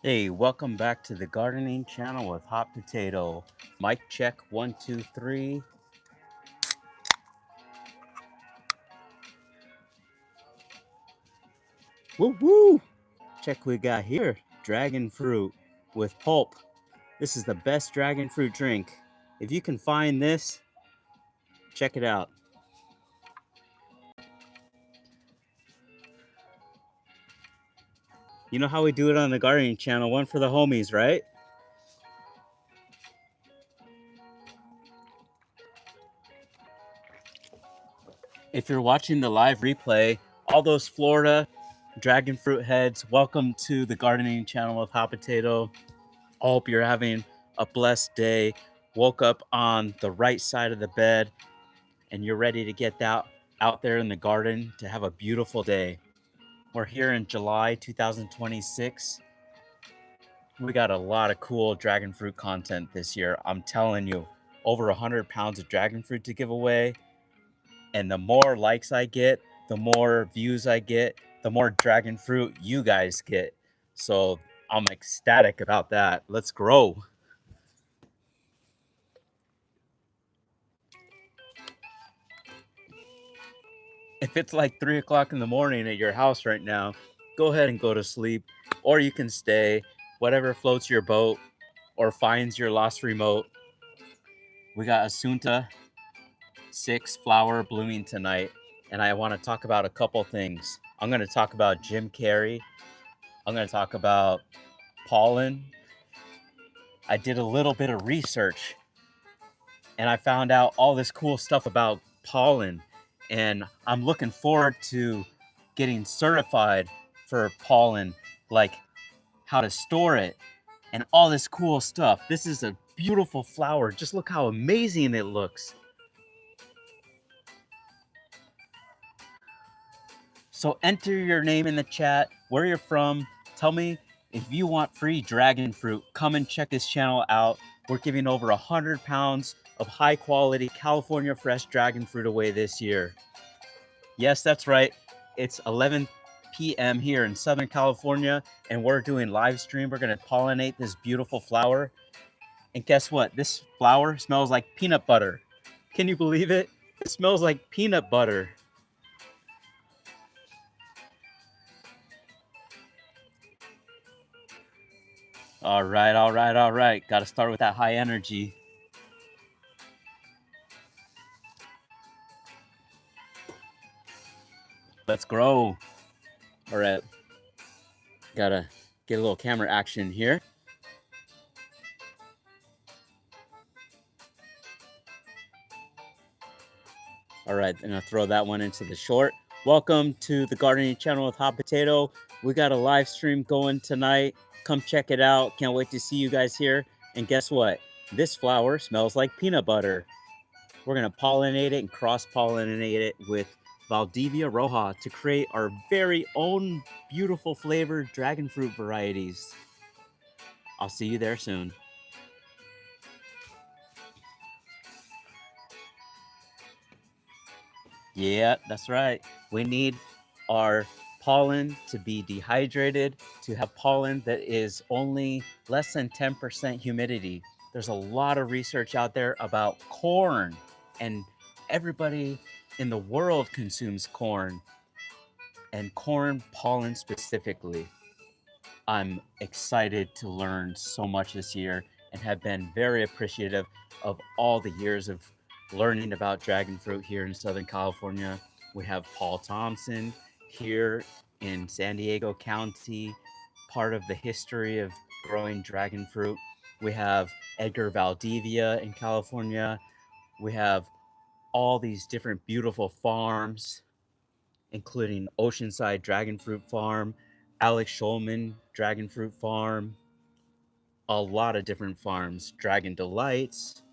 Hey, welcome back to the gardening channel with Hot Potato. Mic check 1, 2, 3. Woo woo! Check we got here. Dragon fruit with pulp. This is the best dragon fruit drink. If you can find this, check it out. You know how we do it on the gardening channel, one for the homies, right? If you're watching the live replay, all those Florida dragon fruit heads, welcome to the gardening channel with Hot Potato. I hope you're having a blessed day. Woke up on the right side of the bed and you're ready to get out there in the garden to have a beautiful day. We're here in July 2026. We got a lot of cool dragon fruit content this year. I'm telling you, over 100 pounds of dragon fruit to give away. And the more likes I get, the more views I get, the more dragon fruit you guys get. So I'm ecstatic about that. Let's grow. If it's like 3 o'clock in the morning at your house right now, go ahead and go to sleep, or you can stay, whatever floats your boat or finds your lost remote. We got Assunta 6 flower blooming tonight, and I want to talk about a couple things. I'm going to talk about Jim Carrey. I'm going to talk about pollen. I did a little bit of research and I found out all this cool stuff about pollen, and I'm looking forward to getting certified for pollen, like how to store it and all this cool stuff. This is a beautiful flower. Just look how amazing it looks. So enter your name in the chat, where you're from. Tell me if you want free dragon fruit. Come and check this channel out. We're giving over 100 pounds of high quality California fresh dragon fruit away this year. Yes, that's right. It's 11 p.m. here in Southern California, and we're doing live stream. We're going to pollinate this beautiful flower. And guess what? This flower smells like peanut butter. Can you believe it? It smells like peanut butter. All right, all right, all right. Got to start with that high energy. Let's grow. All right. Gotta get a little camera action here. All right, I'm gonna throw that one into the short. Welcome to the gardening channel with Hot Potato. We got a live stream going tonight. Come check it out. Can't wait to see you guys here. And guess what? This flower smells like peanut butter. We're gonna pollinate it and cross-pollinate it with Valdivia Roja to create our very own beautiful flavored dragon fruit varieties. I'll see you there soon. Yeah, that's right. We need our pollen to be dehydrated, to have pollen that is only less than 10% humidity. There's a lot of research out there about corn, and everybody in the world consumes corn, and corn pollen specifically. I'm excited to learn so much this year and have been very appreciative of all the years of learning about dragon fruit here in Southern California. We have Paul Thompson here in San Diego County, part of the history of growing dragon fruit. We have Edgar Valdivia in California. We have all these different beautiful farms, including Oceanside Dragon Fruit Farm, Alex Schulman Dragon Fruit Farm, a lot of different farms, Dragon Delights.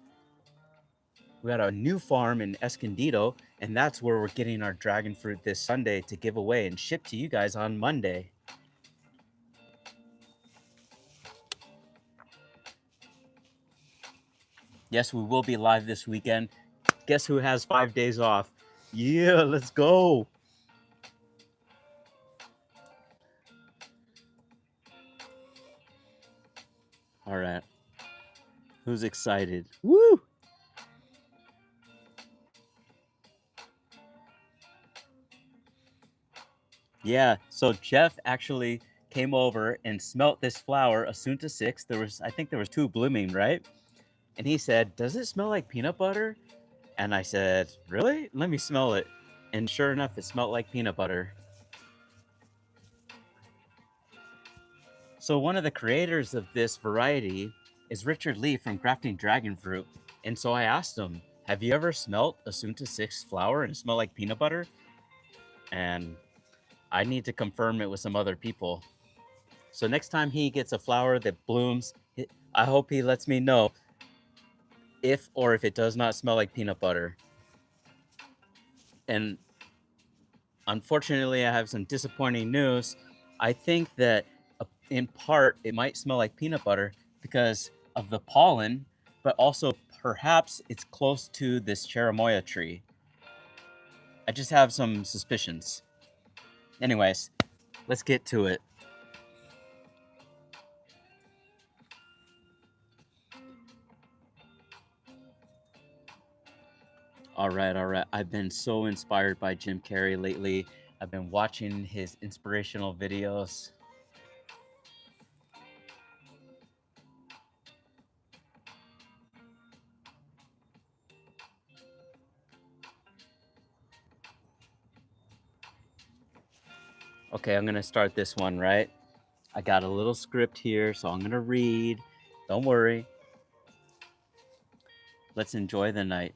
We got a new farm in Escondido, and that's where we're getting our dragon fruit this Sunday to give away and ship to you guys on Monday. Yes, we will be live this weekend. Guess who has 5 days off? Yeah, let's go. All right. Who's excited? Woo! Yeah, so Jeff actually came over and smelt this flower, Assunta 6. I think there was two blooming, right? And he said, "Does it smell like peanut butter?" And I said, "Really? Let me smell it." And sure enough, it smelled like peanut butter. So one of the creators of this variety is Richard Lee from Grafting Dragon Fruit. And so I asked him, "Have you ever smelt Assunta 6 flower and it smelled like peanut butter?" And I need to confirm it with some other people. So next time he gets a flower that blooms, I hope he lets me know if it does not smell like peanut butter. And unfortunately, I have some disappointing news. I think that in part it might smell like peanut butter because of the pollen, but also perhaps it's close to this cherimoya tree. I just have some suspicions. Anyways, let's get to it. All right, all right. I've been so inspired by Jim Carrey lately. I've been watching his inspirational videos. Okay, I'm gonna start this one, right? I got a little script here, so I'm gonna read. Don't worry. Let's enjoy the night.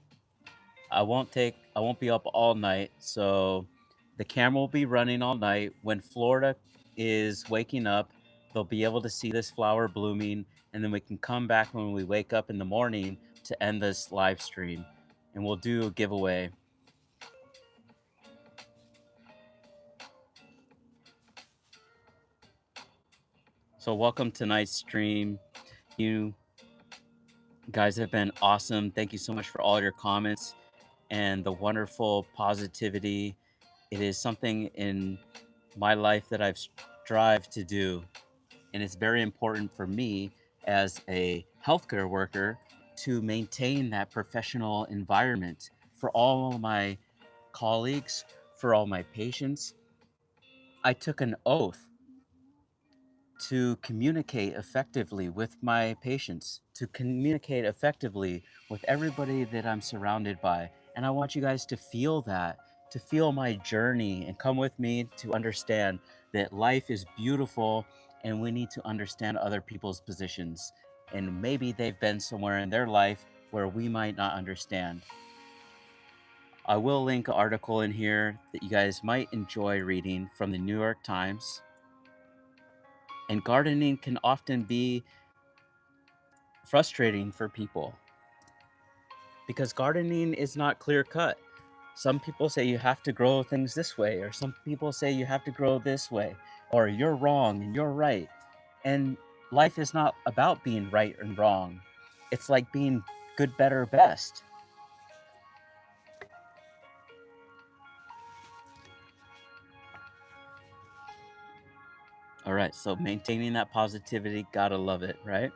I won't be up all night, so the camera will be running all night. When Florida is waking up, they'll be able to see this flower blooming, and then we can come back when we wake up in the morning to end this live stream, and we'll do a giveaway. So welcome to tonight's stream. You guys have been awesome. Thank you so much for all your comments and the wonderful positivity. It is something in my life that I've strived to do, and it's very important for me as a healthcare worker to maintain that professional environment for all my colleagues, for all my patients. I took an oath to communicate effectively with my patients, to communicate effectively with everybody that I'm surrounded by. And I want you guys to feel that, to feel my journey and come with me to understand that life is beautiful and we need to understand other people's positions. And maybe they've been somewhere in their life where we might not understand. I will link an article in here that you guys might enjoy reading from the New York Times. And gardening can often be frustrating for people because gardening is not clear cut. Some people say you have to grow things this way, or some people say you have to grow this way, or you're wrong and you're right. And life is not about being right and wrong. It's like being good, better, best. All right, so maintaining that positivity, gotta love it, right?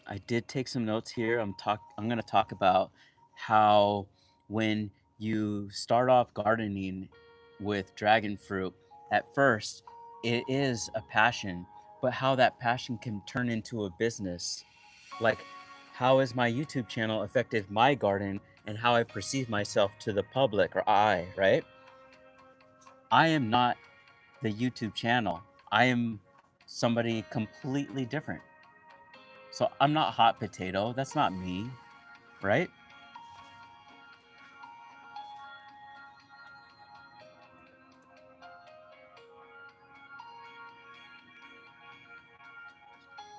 I did take some notes here. I'm going to talk about how when you start off gardening with dragon fruit, at first it is a passion, but how that passion can turn into a business. Like, how has my YouTube channel affected my garden and how I perceive myself to the public, or right? I am not the YouTube channel. I am somebody completely different. So I'm not hot potato. That's not me, right?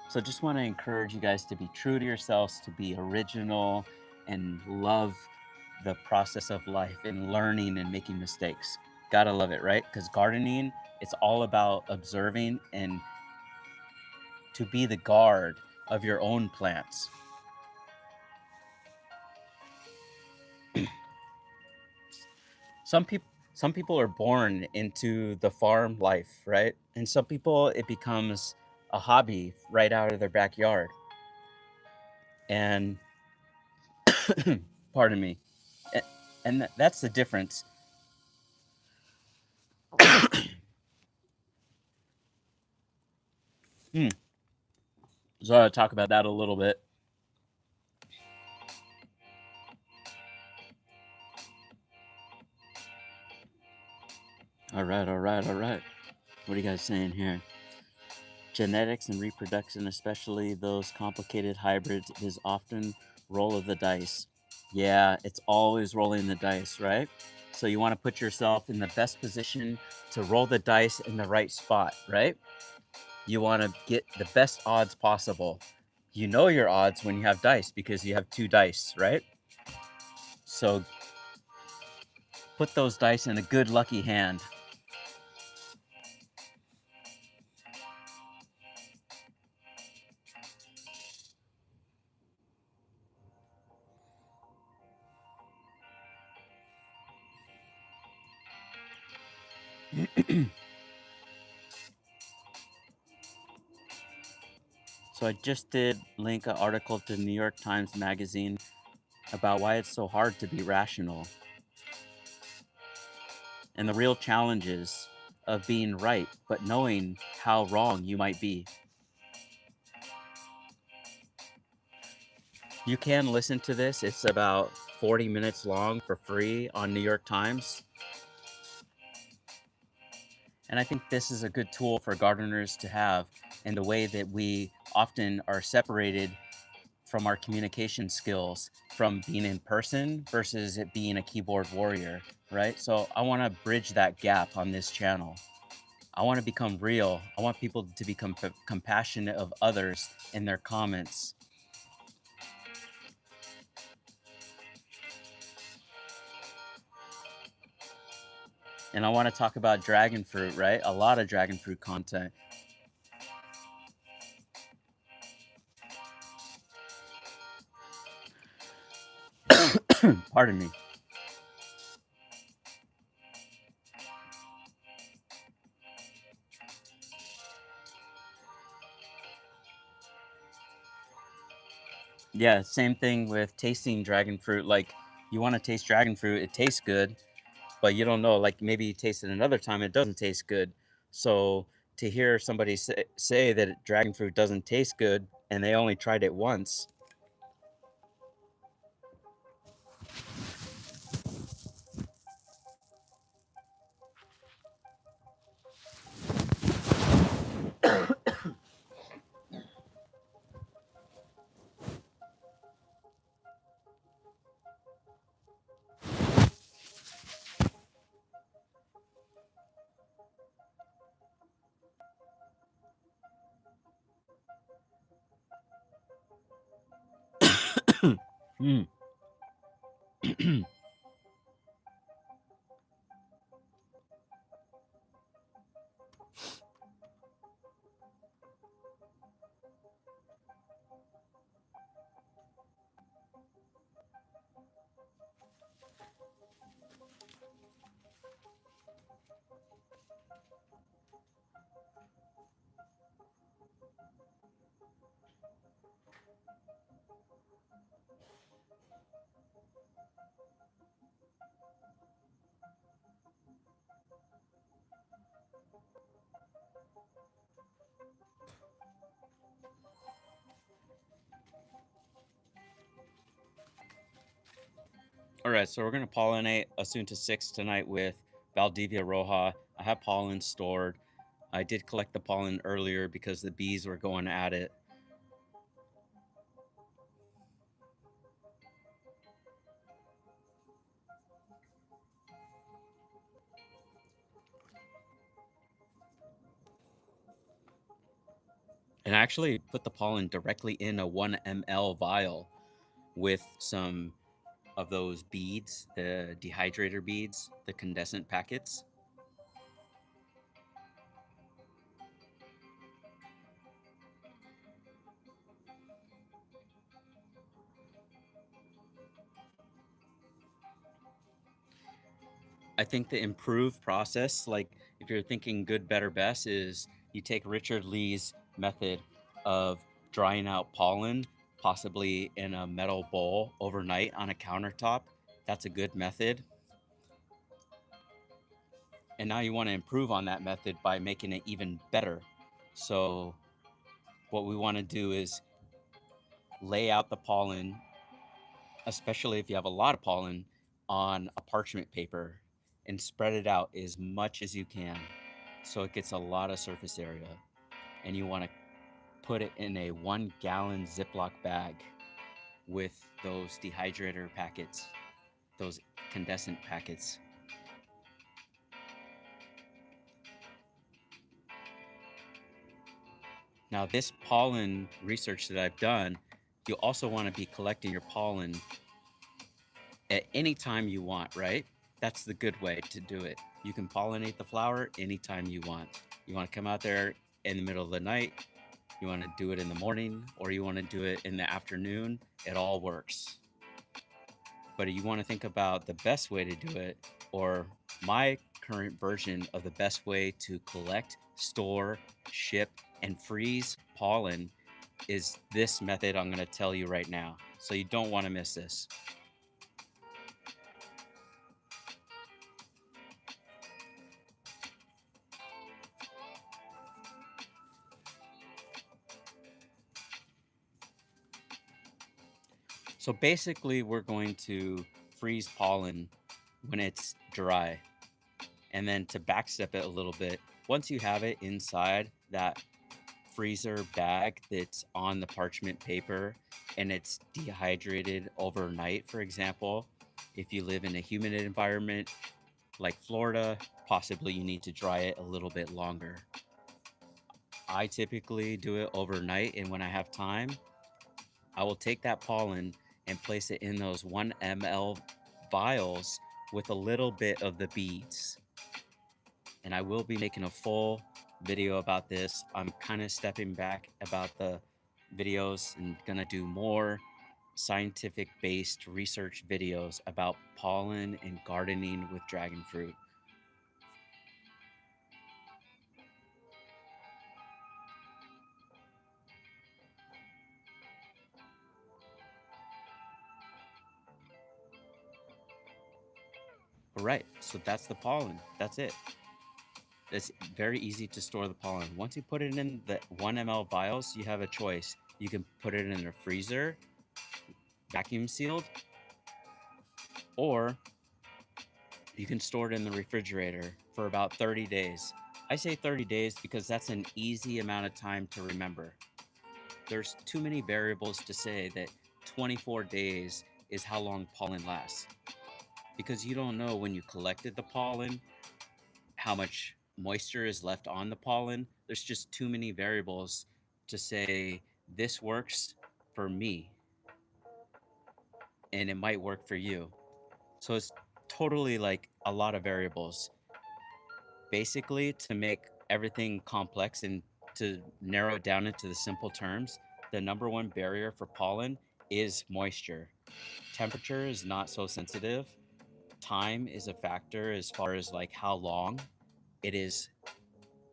So just want to encourage you guys to be true to yourselves, to be original, and love the process of life and learning and making mistakes. Gotta love it, right? Because gardening, it's all about observing and to be the guard of your own plants. Some people some people are born into the farm life, right? And some people, it becomes a hobby right out of their backyard. And pardon me. A- And that's the difference. Hmm. So I'll talk about that a little bit. All right, all right, all right. What are you guys saying here? Genetics and reproduction, especially those complicated hybrids, is often roll of the dice. Yeah, it's always rolling the dice, right? So you want to put yourself in the best position to roll the dice in the right spot, right? You want to get the best odds possible. You know your odds when you have dice because you have two dice, right? So put those dice in a good lucky hand. So I just did link an article to New York Times Magazine about why it's so hard to be rational and the real challenges of being right, but knowing how wrong you might be. You can listen to this. It's about 40 minutes long for free on New York Times. And I think this is a good tool for gardeners to have in the way that we often are separated from our communication skills from being in person versus it being a keyboard warrior, right? So I want to bridge that gap on this channel. I want to become real. I want people to become compassionate of others in their comments. And I want to talk about dragon fruit, right? A lot of dragon fruit content. Pardon me. Yeah, same thing with tasting dragon fruit. Like, you want to taste dragon fruit, it tastes good, but you don't know. Like, maybe you taste it another time, it doesn't taste good. So, to hear somebody say that dragon fruit doesn't taste good and they only tried it once. Mm. All right, so we're going to pollinate Assunta 6 tonight with Valdivia Roja. I have pollen stored. I did collect the pollen earlier because the bees were going at it. And I actually put the pollen directly in a 1 ml vial with some of those beads, the dehydrator beads, the condensate packets. I think the improved process, like if you're thinking good, better, best, is you take Richard Lee's method of drying out pollen, possibly in a metal bowl overnight on a countertop. That's a good method. And now you want to improve on that method by making it even better. So what we want to do is lay out the pollen, especially if you have a lot of pollen, on a parchment paper and spread it out as much as you can so it gets a lot of surface area. And you want to put it in a 1-gallon Ziploc bag with those dehydrator packets, those condensate packets. Now, this pollen research that I've done, you also want to be collecting your pollen at any time you want, right? That's the good way to do it. You can pollinate the flower anytime you want. You want to come out there in the middle of the night, you want to do it in the morning, or you want to do it in the afternoon, it all works. But you want to think about the best way to do it, or my current version of the best way to collect, store, ship, and freeze pollen is this method I'm going to tell you right now. So you don't want to miss this. So basically, we're going to freeze pollen when it's dry. And then to backstep it a little bit, once you have it inside that freezer bag that's on the parchment paper and it's dehydrated overnight, for example, if you live in a humid environment like Florida, possibly you need to dry it a little bit longer. I typically do it overnight, and when I have time, I will take that pollen and place it in those 1 ml vials with a little bit of the beads. And I will be making a full video about this. I'm kind of stepping back about the videos and gonna do more scientific based research videos about pollen and gardening with dragon fruit. All right, so that's the pollen. That's it. It's very easy to store the pollen. Once you put it in the 1 ml vials, you have a choice. You can put it in a freezer, vacuum sealed, or you can store it in the refrigerator for about 30 days. I say 30 days because that's an easy amount of time to remember. There's too many variables to say that 24 days is how long pollen lasts, because you don't know when you collected the pollen, how much moisture is left on the pollen. There's just too many variables to say this works for me and it might work for you. So it's totally like a lot of variables. Basically, to make everything complex and to narrow it down into the simple terms, the number one barrier for pollen is moisture. Temperature is not so sensitive. Time is a factor as far as like how long it is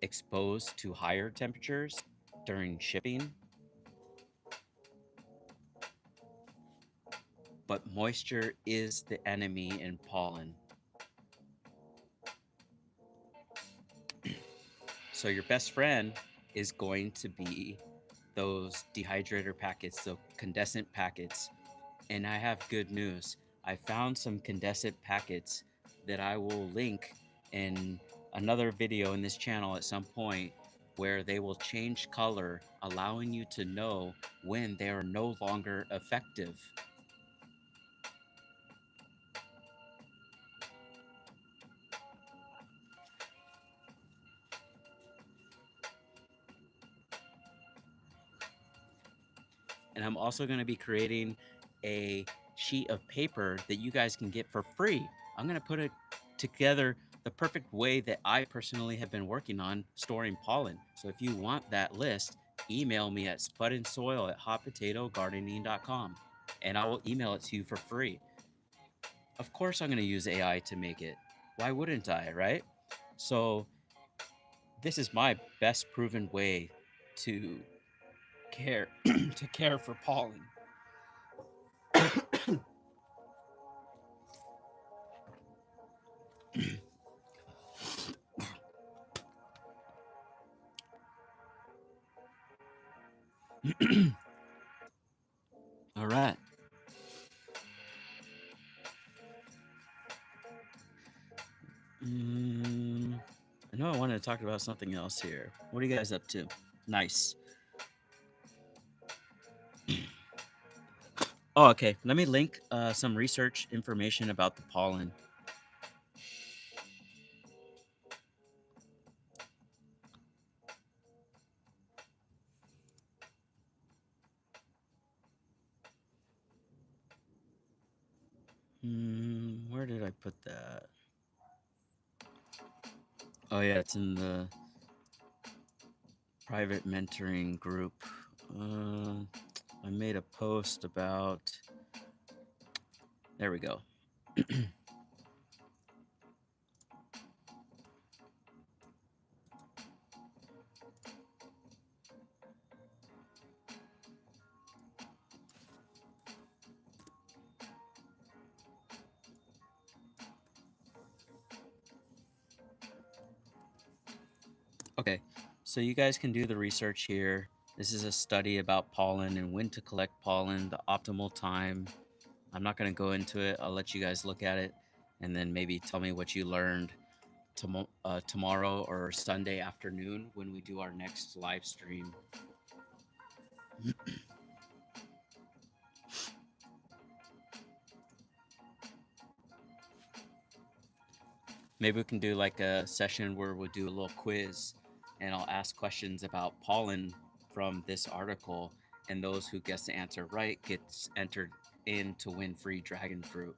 exposed to higher temperatures during shipping. But moisture is the enemy in pollen. So your best friend is going to be those dehydrator packets, the condensate packets. And I have good news. I found some condensate packets that I will link in another video in this channel at some point, where they will change color, allowing you to know when they are no longer effective. And I'm also going to be creating a sheet of paper that you guys can get for free. I'm going to put it together the perfect way that I personally have been working on storing pollen. So if you want that list, email me at spudandsoil@hotpotatogardening.com and I will email it to you for free. Of course, I'm going to use AI to make it. why wouldn't I, right? So this is my best proven way to care to care for pollen. All right. I know I wanted to talk about something else here. What are you guys up to? Nice. Oh, okay. Let me link some research information about the pollen. Where did I put that? Oh, yeah, it's in the private mentoring group. I made a post about. There we go. Okay, so you guys can do the research here. This is a study about pollen and when to collect pollen, the optimal time. I'm not going to go into it. I'll let you guys look at it and then maybe tell me what you learned tomorrow or Sunday afternoon when we do our next live stream. Maybe we can do like a session where we'll do a little quiz and I'll ask questions about pollen from this article, and those who guess the answer right gets entered in to win free dragon fruit.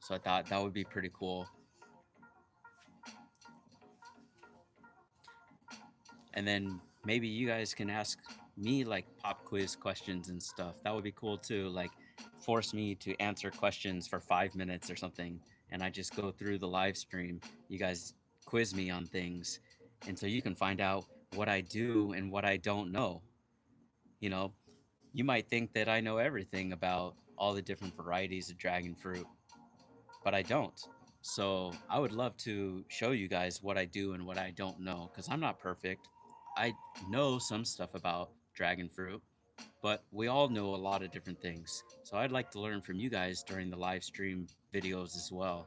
So I thought that would be pretty cool. And then maybe you guys can ask me like pop quiz questions and stuff. That would be cool too. Like force me to answer questions for 5 minutes or something, and I just go through the live stream. You guys quiz me on things, and so you can find out what I do and what I don't know. You know, you might think that I know everything about all the different varieties of dragon fruit, but I don't. So I would love to show you guys what I do and what I don't know, because I'm not perfect. I know some stuff about dragon fruit, but we all know a lot of different things. So I'd like to learn from you guys during the live stream videos as well.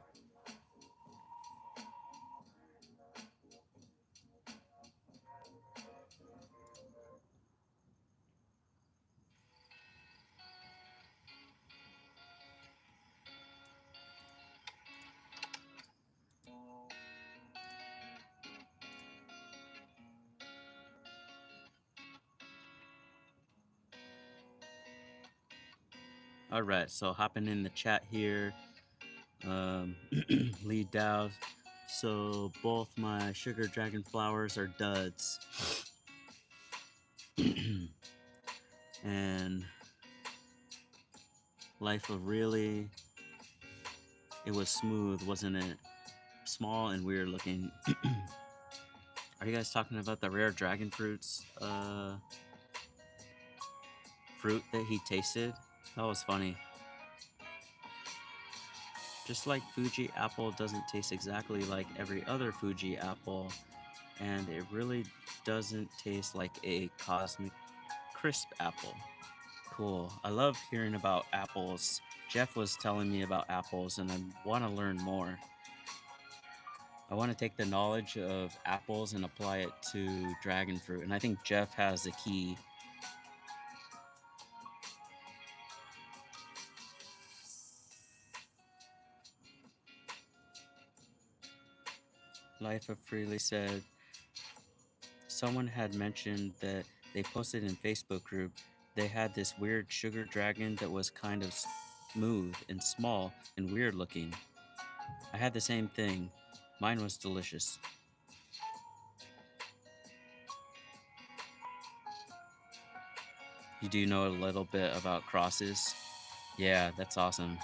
All right, so hopping in the chat here, lead Dow. So both my sugar dragon flowers are duds. And Life of Really, it was smooth, wasn't it? Small and weird looking. Are you guys talking about the rare dragon fruits fruit that he tasted? That was funny. Just like Fuji apple doesn't taste exactly like every other Fuji apple, and it really doesn't taste like a cosmic crisp apple. Cool. I love hearing about apples. Jeff was telling me about apples, and I want to learn more. I want to take the knowledge of apples and apply it to dragon fruit, and I think Jeff has the key. Life of Freely said someone had mentioned that they posted in Facebook group they had this weird sugar dragon that was kind of smooth and small and weird looking. I had the same thing. Mine was delicious. You do know a little bit about crosses? Yeah, that's awesome.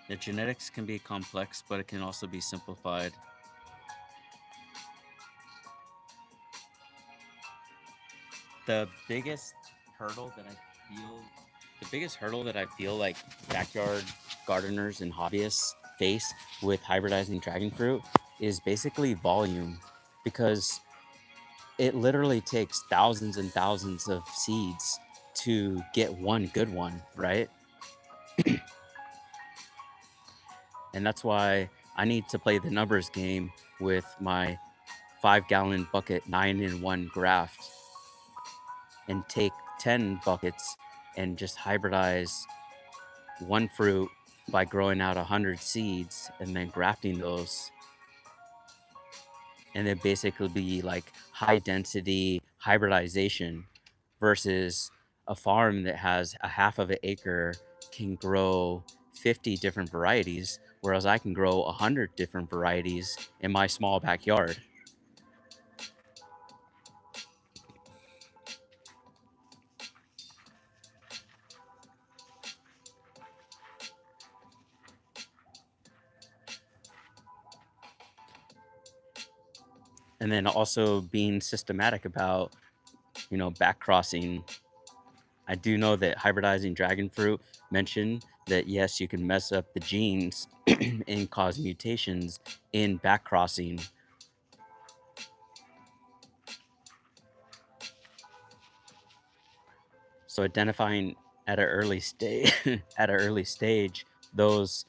The genetics can be complex, but it can also be simplified. The biggest hurdle that I feel, the biggest hurdle that I feel like backyard gardeners and hobbyists face with hybridizing dragon fruit is basically volume, because it literally takes thousands and thousands of seeds to get one good one, right? And that's why I need to play the numbers game with my 5-gallon bucket 9-in-1 graft and take 10 buckets and just hybridize one fruit by growing out 100 seeds and then grafting those, and then basically be like high density hybridization versus a farm that has a half of an acre can grow 50 different varieties, whereas I can grow 100 different varieties in my small backyard. And then also being systematic about, backcrossing. I do know that hybridizing dragon fruit mentioned that yes, you can mess up the genes and cause mutations in backcrossing. So identifying at an early stage at an early stage those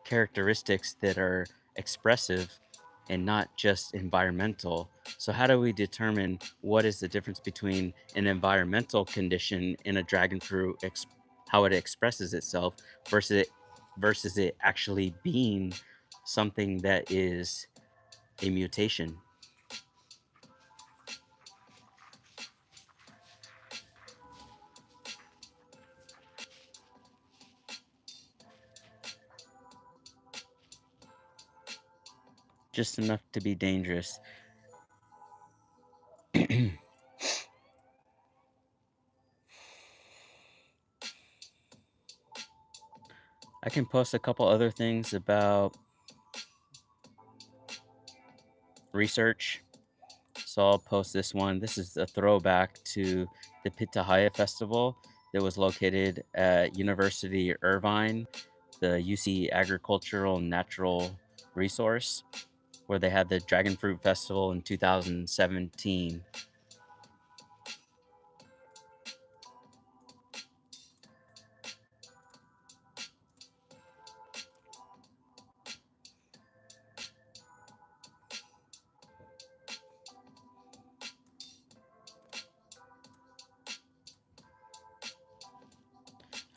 characteristics that are expressive and not just environmental. So how do we determine what is the difference between an environmental condition in a dragon fruit, how it expresses itself, versus it actually being something that is a mutation? Just enough to be dangerous. I can post a couple other things about research. So I'll post this one. This is a throwback to the Pitahaya Festival that was located at University Irvine, the UC Agricultural and Natural Resource, where they had the Dragon Fruit Festival in 2017.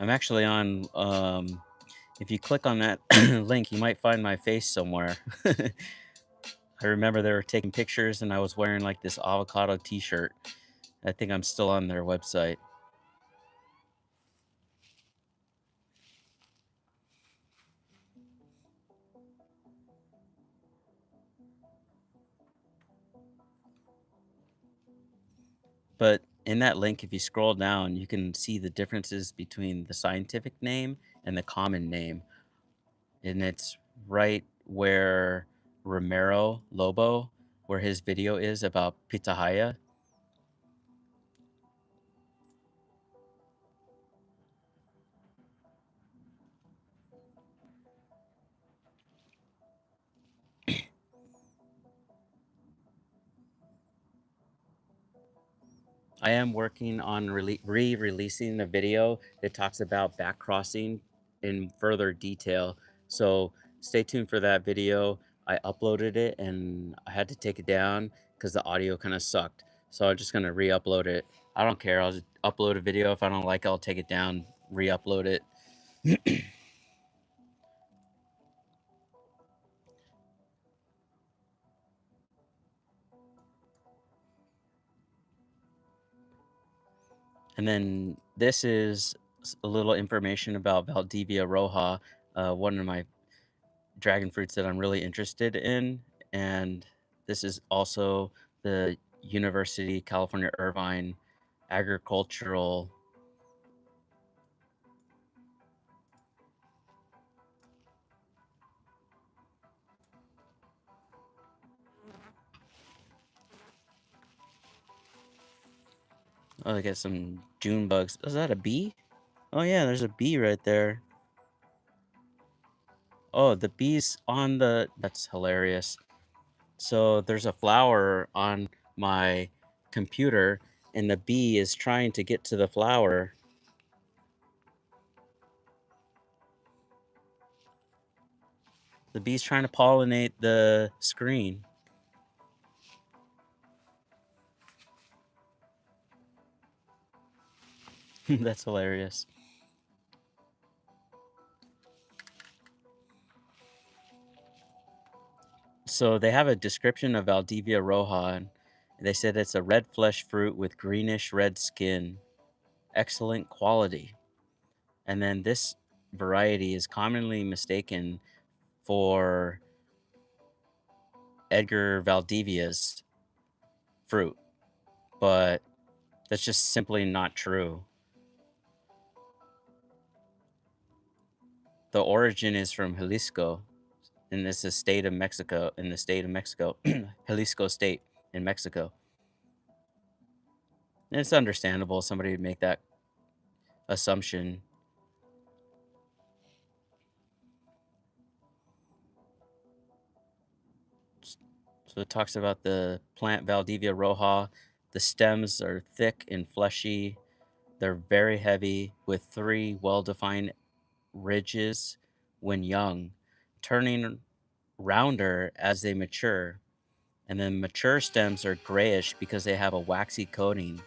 I'm actually on, if you click on that link, you might find my face somewhere. I remember they were taking pictures and I was wearing like this avocado t shirt. I think I'm still on their website. But in that link, if you scroll down, you can see the differences between the scientific name and the common name. And it's right where Romero Lobo, where his video is about pitahaya. I am working on re-releasing a video that talks about backcrossing in further detail. So stay tuned for that video. I uploaded it and I had to take it down because the audio kind of sucked. So I'm just gonna re-upload it. I don't care. I'll just upload a video. If I don't like it, I'll take it down, re-upload it. And then this is a little information about Valdivia Roja, one of my dragon fruits that I'm really interested in. And this is also the University California Irvine agricultural Oh, I got some June bugs. Is that a bee? Oh yeah, there's a bee right there. Oh, the bee's on the... That's hilarious. So there's a flower on my computer, and the bee is trying to get to the flower. The bee's trying to pollinate the screen. That's hilarious. So they have a description of Valdivia Roja, and they said it's a red flesh fruit with greenish red skin, excellent quality. And then this variety is commonly mistaken for Edgar Valdivia's fruit, but that's just simply not true. The origin is from Jalisco, and this is state of Mexico, in the state of Mexico, Jalisco state in Mexico. And it's understandable somebody would make that assumption. So it talks about the plant Valdivia roja. The stems are thick and fleshy. They're very heavy with 3 well-defined ridges when young, turning rounder as they mature. And then mature stems are grayish because they have a waxy coating,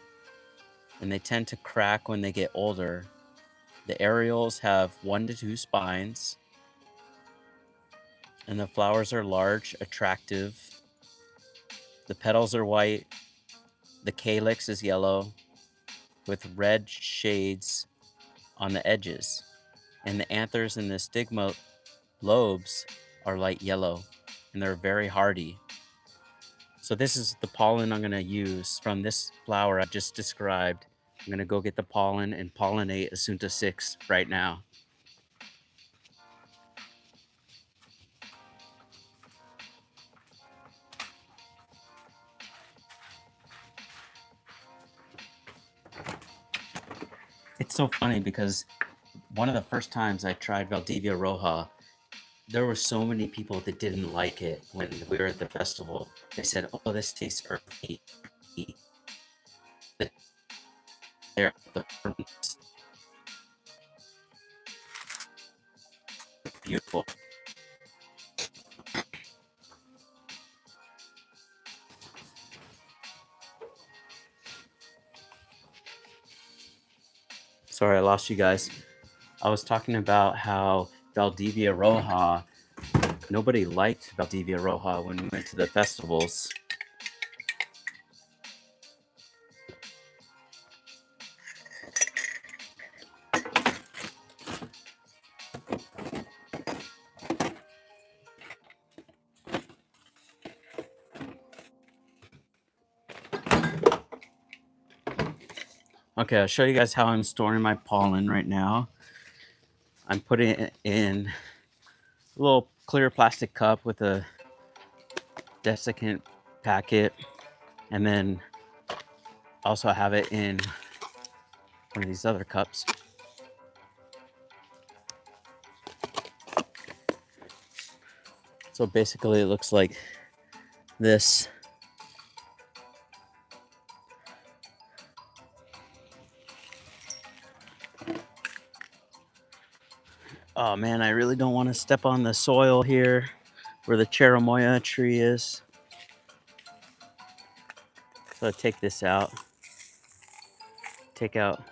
and they tend to crack when they get older. The areoles have 1 to 2 spines, and the flowers are large, attractive. The petals are white. The calyx is yellow with red shades on the edges, and the anthers and the stigma lobes are light yellow, and they're very hardy. So this is the pollen I'm going to use from this flower I just described. I'm going to go get the pollen and pollinate Assunta 6 right now. It's so funny because one of the first times I tried Valdivia Roja, there were so many people that didn't like it when we were at the festival. They said, "Oh, this tastes earthy." They're the beautiful. Sorry, I lost you guys. I was talking about how Valdivia Roja, nobody liked Valdivia Roja when we went to the festivals. Okay, I'll show you guys how I'm storing my pollen right now. I'm putting it in a little clear plastic cup with a desiccant packet, and then also have it in one of these other cups. So basically it looks like this. Oh man, I really don't want to step on the soil here where the cherimoya tree is. So I take this out. Take out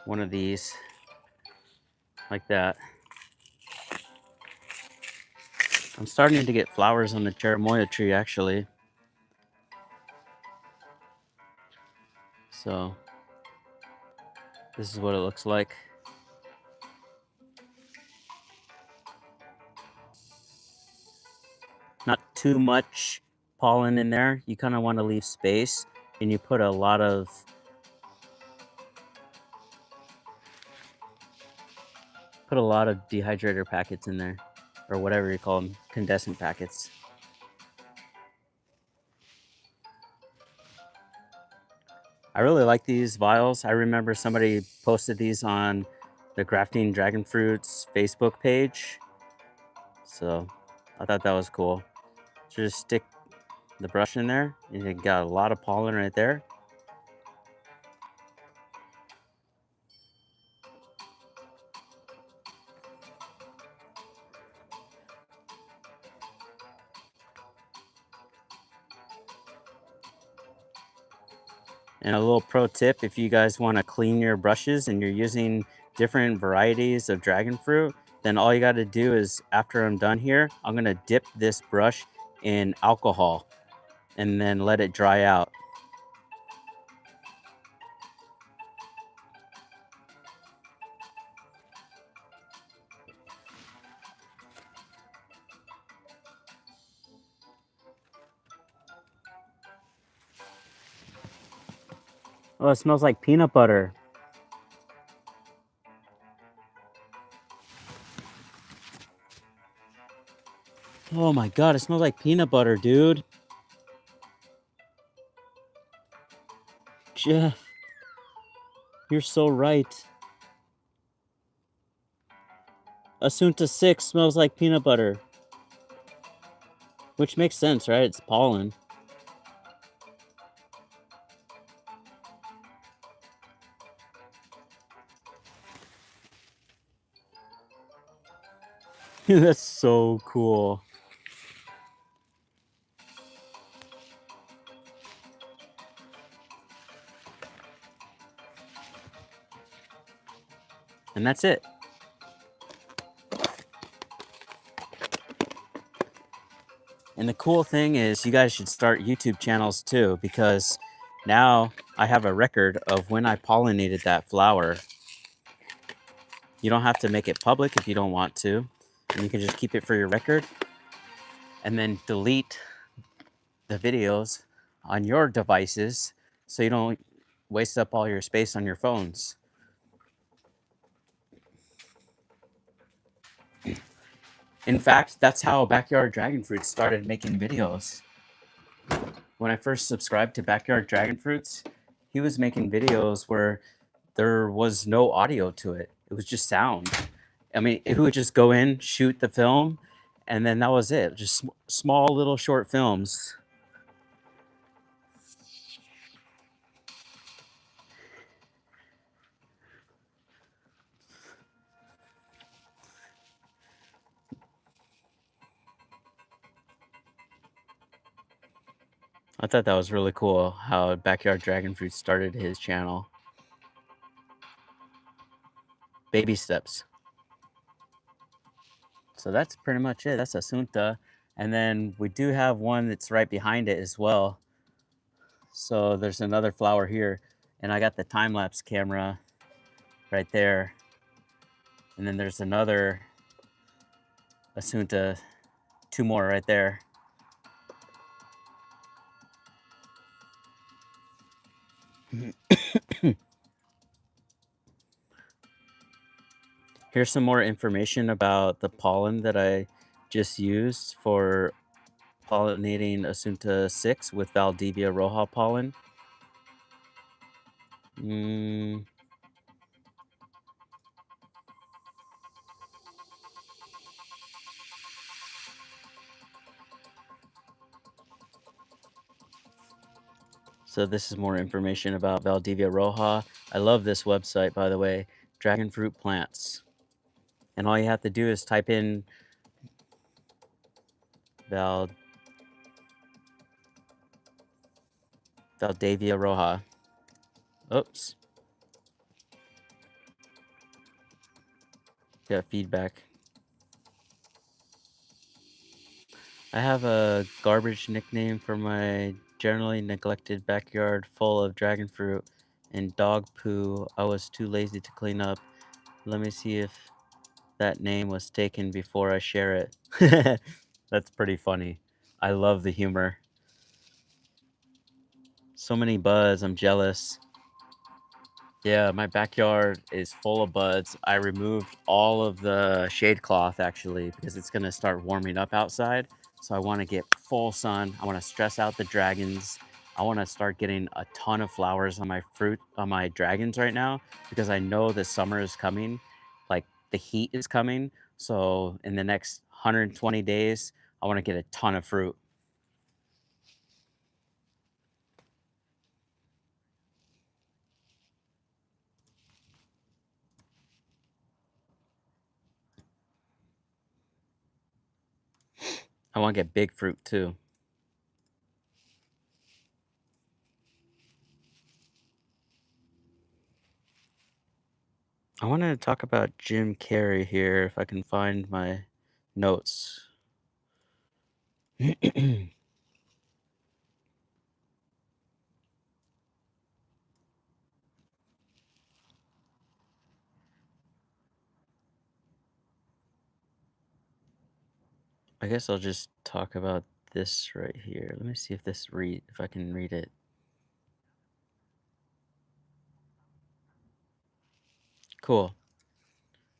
one of these like that. I'm starting to get flowers on the cherimoya tree actually. So this is what it looks like. Not too much pollen in there. You kind of want to leave space, and you put a lot of dehydrator packets in there, or whatever you call them, condensant packets. I really like these vials. I remember somebody posted these on the Grafting Dragon Fruits Facebook page. So I thought that was cool. So just stick the brush in there. And you got a lot of pollen right there. And a little pro tip, if you guys want to clean your brushes and you're using different varieties of dragon fruit, then all you got to do is, after I'm done here, I'm going to dip this brush in alcohol and then let it dry out. Oh, it smells like peanut butter. Oh my god, it smells like peanut butter, dude. Jeff, you're so right. Assunta 6 smells like peanut butter. Which makes sense, right? It's pollen. That's so cool. And that's it. And the cool thing is, you guys should start YouTube channels too, because now I have a record of when I pollinated that flower. You don't have to make it public if you don't want to, and you can just keep it for your record and then delete the videos on your devices so you don't waste up all your space on your phones. In fact, that's how Backyard Dragon Fruits started making videos. When I first subscribed to Backyard Dragon Fruits, he was making videos where there was no audio to it. It was just sound. I mean, he would just go in, shoot the film, and then that was it. Just small little short films. I thought that was really cool how Backyard Dragon Fruit started his channel. Baby steps. So that's pretty much it. That's Assunta. And then we do have one that's right behind it as well. So there's another flower here. And I got the time-lapse camera right there. And then there's another Assunta, 2 more right there. Here's some more information about the pollen that I just used for pollinating Assunta 6 with Valdivia Roja pollen. So this is more information about Valdivia Roja. I love this website, by the way, Dragon Fruit Plants. And all you have to do is type in Valdivia Roja. Oops. Got feedback. I have a garbage nickname for my generally neglected backyard full of dragon fruit and dog poo I was too lazy to clean up. Let me see if that name was taken before I share it. That's pretty funny. I love the humor. So many buds, I'm jealous. Yeah, my backyard is full of buds. I removed all of the shade cloth actually because it's gonna start warming up outside. So I wanna get full sun. I wanna stress out the dragons I want to start getting a ton of flowers on my fruit on my dragons right now because I know the summer is coming, like the heat is coming. So in the next 120 days, I want to get a ton of fruit. I want to get big fruit too. I want to talk about Jim Carrey here if I can find my notes. I guess I'll just talk about this right here. Let me see if I can read it. Cool.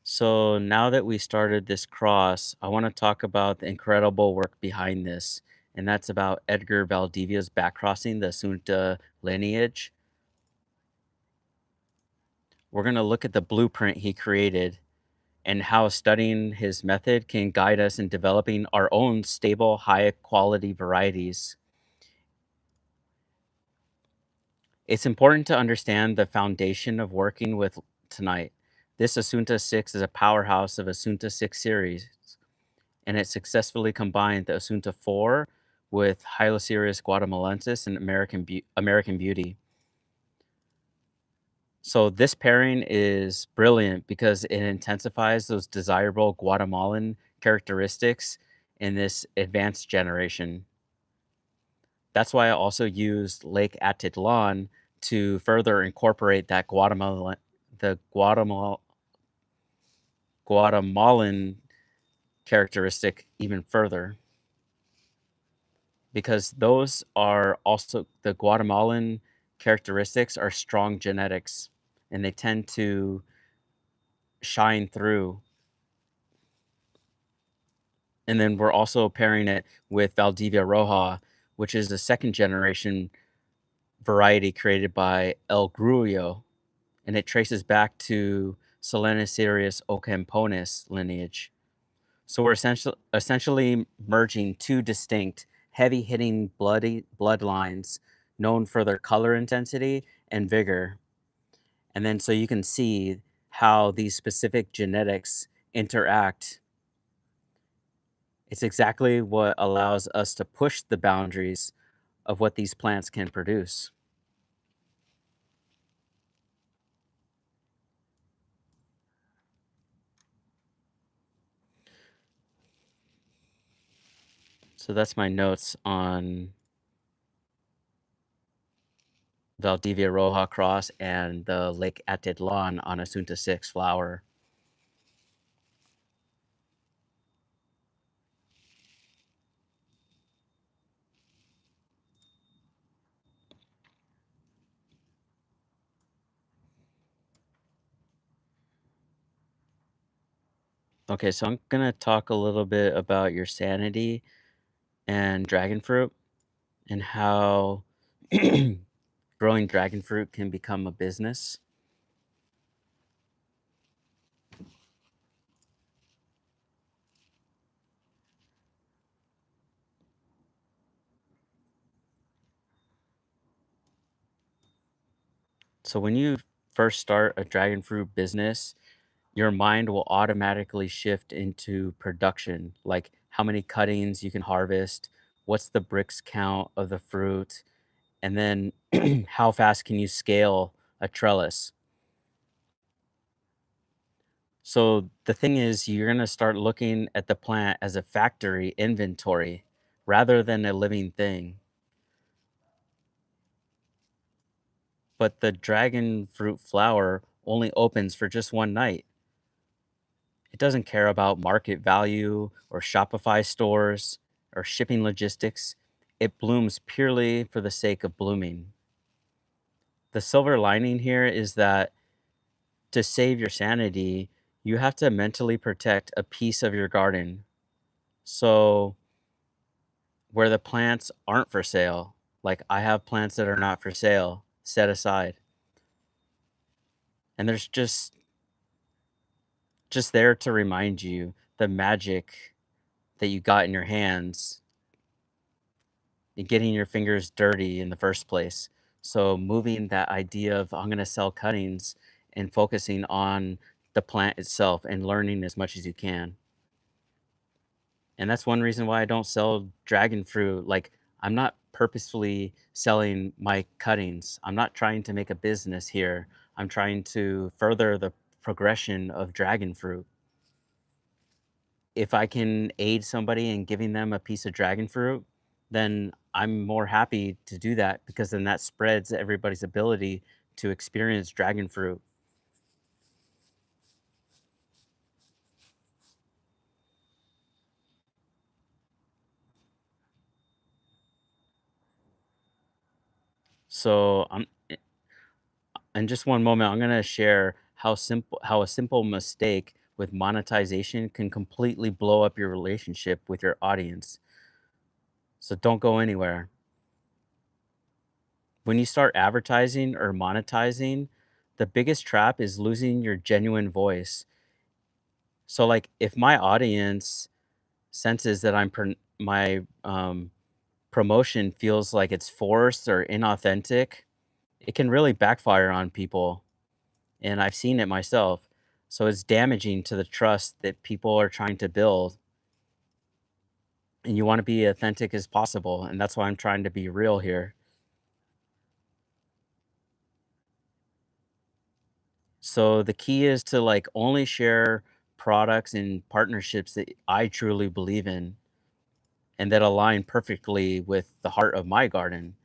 So now that we started this cross, I want to talk about the incredible work behind this. And that's about Edgar Valdivia's backcrossing, the Assunta lineage. We're going to look at the blueprint he created and how studying his method can guide us in developing our own stable, high quality varieties. It's important to understand the foundation of working with tonight. This Assunta 6 is a powerhouse of Assunta 6 series, and it successfully combined the Assunta 4 with Hylocereus guatemalensis and American Beauty. So this pairing is brilliant because it intensifies those desirable Guatemalan characteristics in this advanced generation. That's why I also used Lake Atitlan to further incorporate that Guatemalan characteristic even further, because those are also the Guatemalan characteristics are strong genetics and they tend to shine through. And then we're also pairing it with Valdivia Roja, which is the second generation variety created by El Grullo, and it traces back to Solenocerius ocamponis lineage. So we're essentially merging two distinct, heavy-hitting bloodlines known for their color intensity and vigor. And then so you can see how these specific genetics interact. It's exactly what allows us to push the boundaries of what these plants can produce. So that's my notes on Valdivia Roja cross and the Lake Atitlan on Assunta 6 flower. Okay, so I'm gonna talk a little bit about your sanity and dragon fruit and how growing dragon fruit can become a business. So when you first start a dragon fruit business, your mind will automatically shift into production, like how many cuttings you can harvest, what's the bricks count of the fruit, and then how fast can you scale a trellis. So the thing is, you're going to start looking at the plant as a factory inventory rather than a living thing. But the dragon fruit flower only opens for just one night. It doesn't care about market value or Shopify stores or shipping logistics. It blooms purely for the sake of blooming. The silver lining here is that to save your sanity, you have to mentally protect a piece of your garden. So, where the plants aren't for sale, Like, I have plants that are not for sale, set aside. And there's just there to remind you the magic that you got in your hands and getting your fingers dirty in the first place. So moving that idea of I'm gonna sell cuttings and focusing on the plant itself and learning as much as you can. And that's one reason why I don't sell dragon fruit. Like, I'm not purposefully selling my cuttings. I'm not trying to make a business here. I'm trying to further the progression of dragon fruit. If I can aid somebody in giving them a piece of dragon fruit, then I'm more happy to do that because then that spreads everybody's ability to experience dragon fruit. So I'm in just one moment, I'm gonna share how a simple mistake with monetization can completely blow up your relationship with your audience. So don't go anywhere. When you start advertising or monetizing, the biggest trap is losing your genuine voice. So like if my audience senses that my promotion feels like it's forced or inauthentic, it can really backfire on people. And I've seen it myself. So it's damaging to the trust that people are trying to build. And you want to be authentic as possible. And that's why I'm trying to be real here. So the key is to like only share products and partnerships that I truly believe in and that align perfectly with the heart of my garden.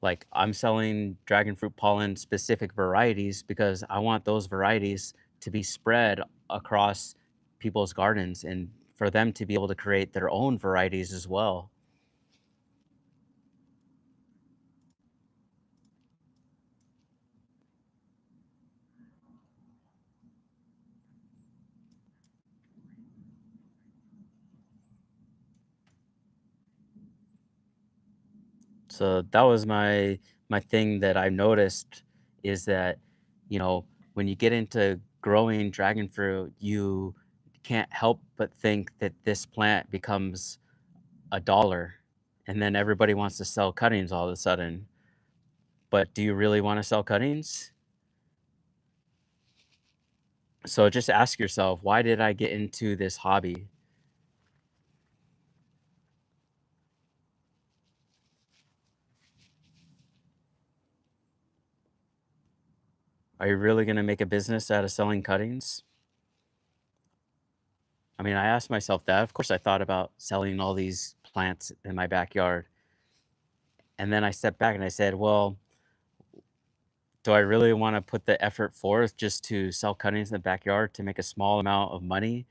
Like I'm selling dragon fruit pollen specific varieties because I want those varieties to be spread across people's gardens and for them to be able to create their own varieties as well. So that was my thing that I noticed is that, you know, when you get into growing dragon fruit, you can't help but think that this plant becomes a dollar and then everybody wants to sell cuttings all of a sudden. But do you really want to sell cuttings? So just ask yourself, why did I get into this hobby? Are you really going to make a business out of selling cuttings? I mean, I asked myself that. Of course, I thought about selling all these plants in my backyard. And then I stepped back and I said, well, do I really want to put the effort forth just to sell cuttings in the backyard to make a small amount of money?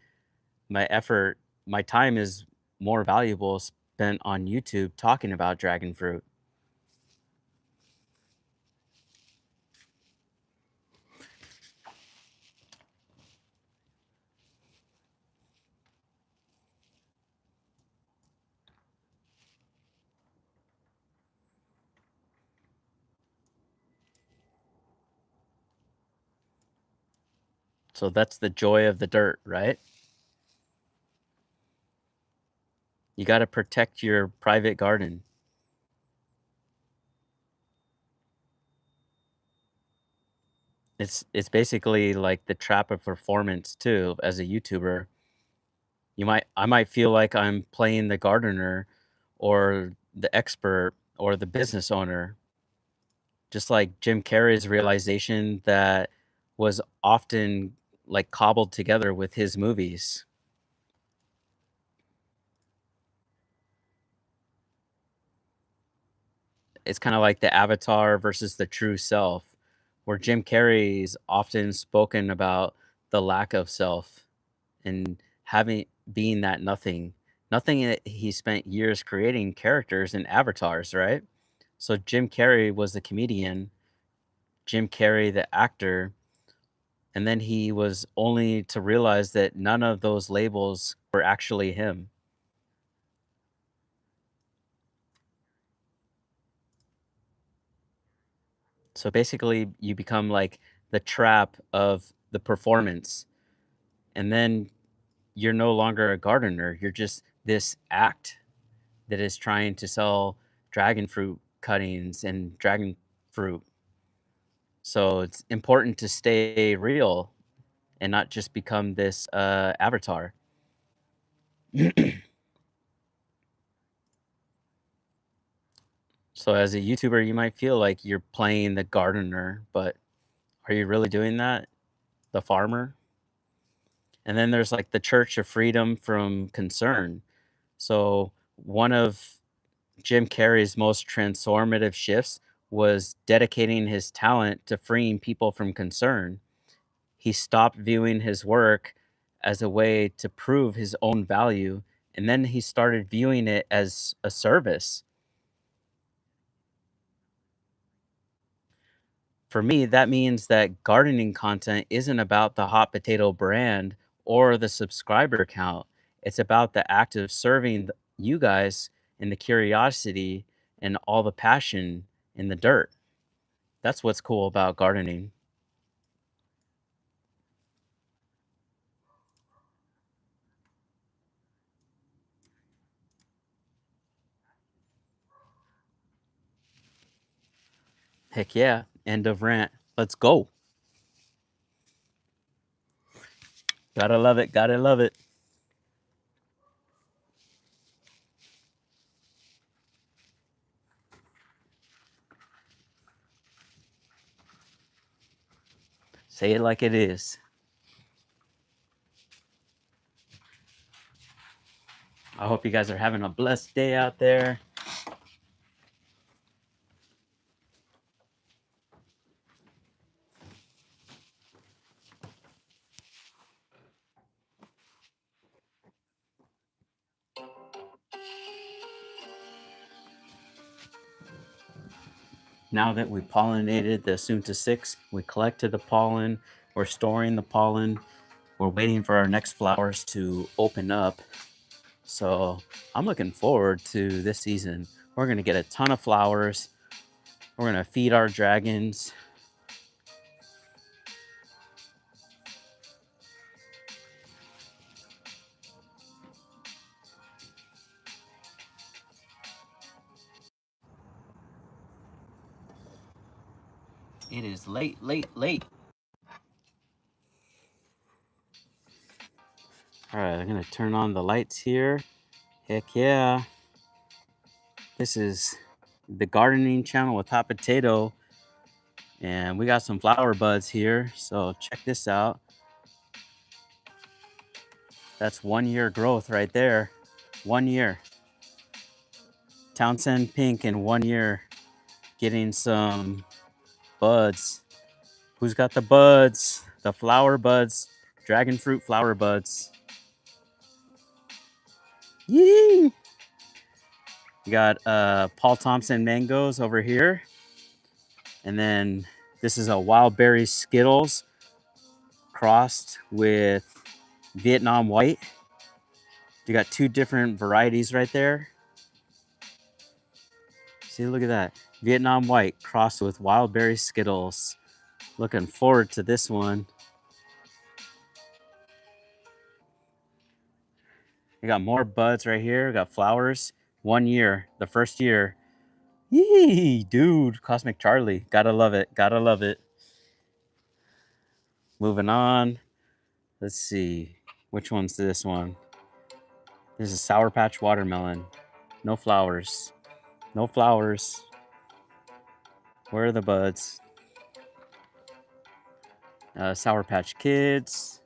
My effort, my time is more valuable spent on YouTube talking about dragon fruit. So that's the joy of the dirt, right? You got to protect your private garden. It's basically like the trap of performance too as a YouTuber. I might feel like I'm playing the gardener or the expert or the business owner, just like Jim Carrey's realization that was often like cobbled together with his movies. It's kind of like the avatar versus the true self, where Jim Carrey's often spoken about the lack of self and having being that nothing. Nothing that he spent years creating characters and avatars, right? So Jim Carrey was the comedian, Jim Carrey the actor, and then he was only to realize that none of those labels were actually him. So basically, you become like the trap of the performance, and then you're no longer a gardener. You're just this act that is trying to sell dragon fruit cuttings and dragon fruit. So it's important to stay real and not just become this avatar. So as a YouTuber, you might feel like you're playing the gardener, but are you really doing that? The farmer? And then there's like the Church of Freedom from Concern. So one of Jim Carrey's most transformative shifts was dedicating his talent to freeing people from concern. He stopped viewing his work as a way to prove his own value, and then he started viewing it as a service. For me, that means that gardening content isn't about the hot potato brand or the subscriber count. It's about the act of serving you guys and the curiosity and all the passion in the dirt. That's what's cool about gardening. Heck yeah. End of rant. Let's go. Gotta love it. Gotta love it. Say it like it is. I hope you guys are having a blessed day out there. Now that we pollinated the Assunta 6, we collected the pollen, we're storing the pollen, we're waiting for our next flowers to open up. So I'm looking forward to this season. We're going to get a ton of flowers. We're going to feed our dragons. It is late, late, late. All right, I'm going to turn on the lights here. Heck yeah. This is the gardening channel with Hot Potato. And we got some flower buds here. So check this out. That's 1 year growth right there. 1 year. Townsend Pink in 1 year getting some buds. Who's got the buds? The flower buds. Dragon fruit flower buds. Yee! You got Paul Thompson mangoes over here. And then this is a wild berry Skittles crossed with Vietnam white. You got two different varieties right there. See, look at that. Vietnam white crossed with wild berry Skittles. Looking forward to this one. We got more buds right here. We got flowers. 1 year, the first year. Yee, dude. Cosmic Charlie. Gotta love it. Gotta love it. Moving on. Let's see. Which one's this one? This is Sour Patch Watermelon. No flowers. No flowers. Where are the buds? Sour Patch Kids.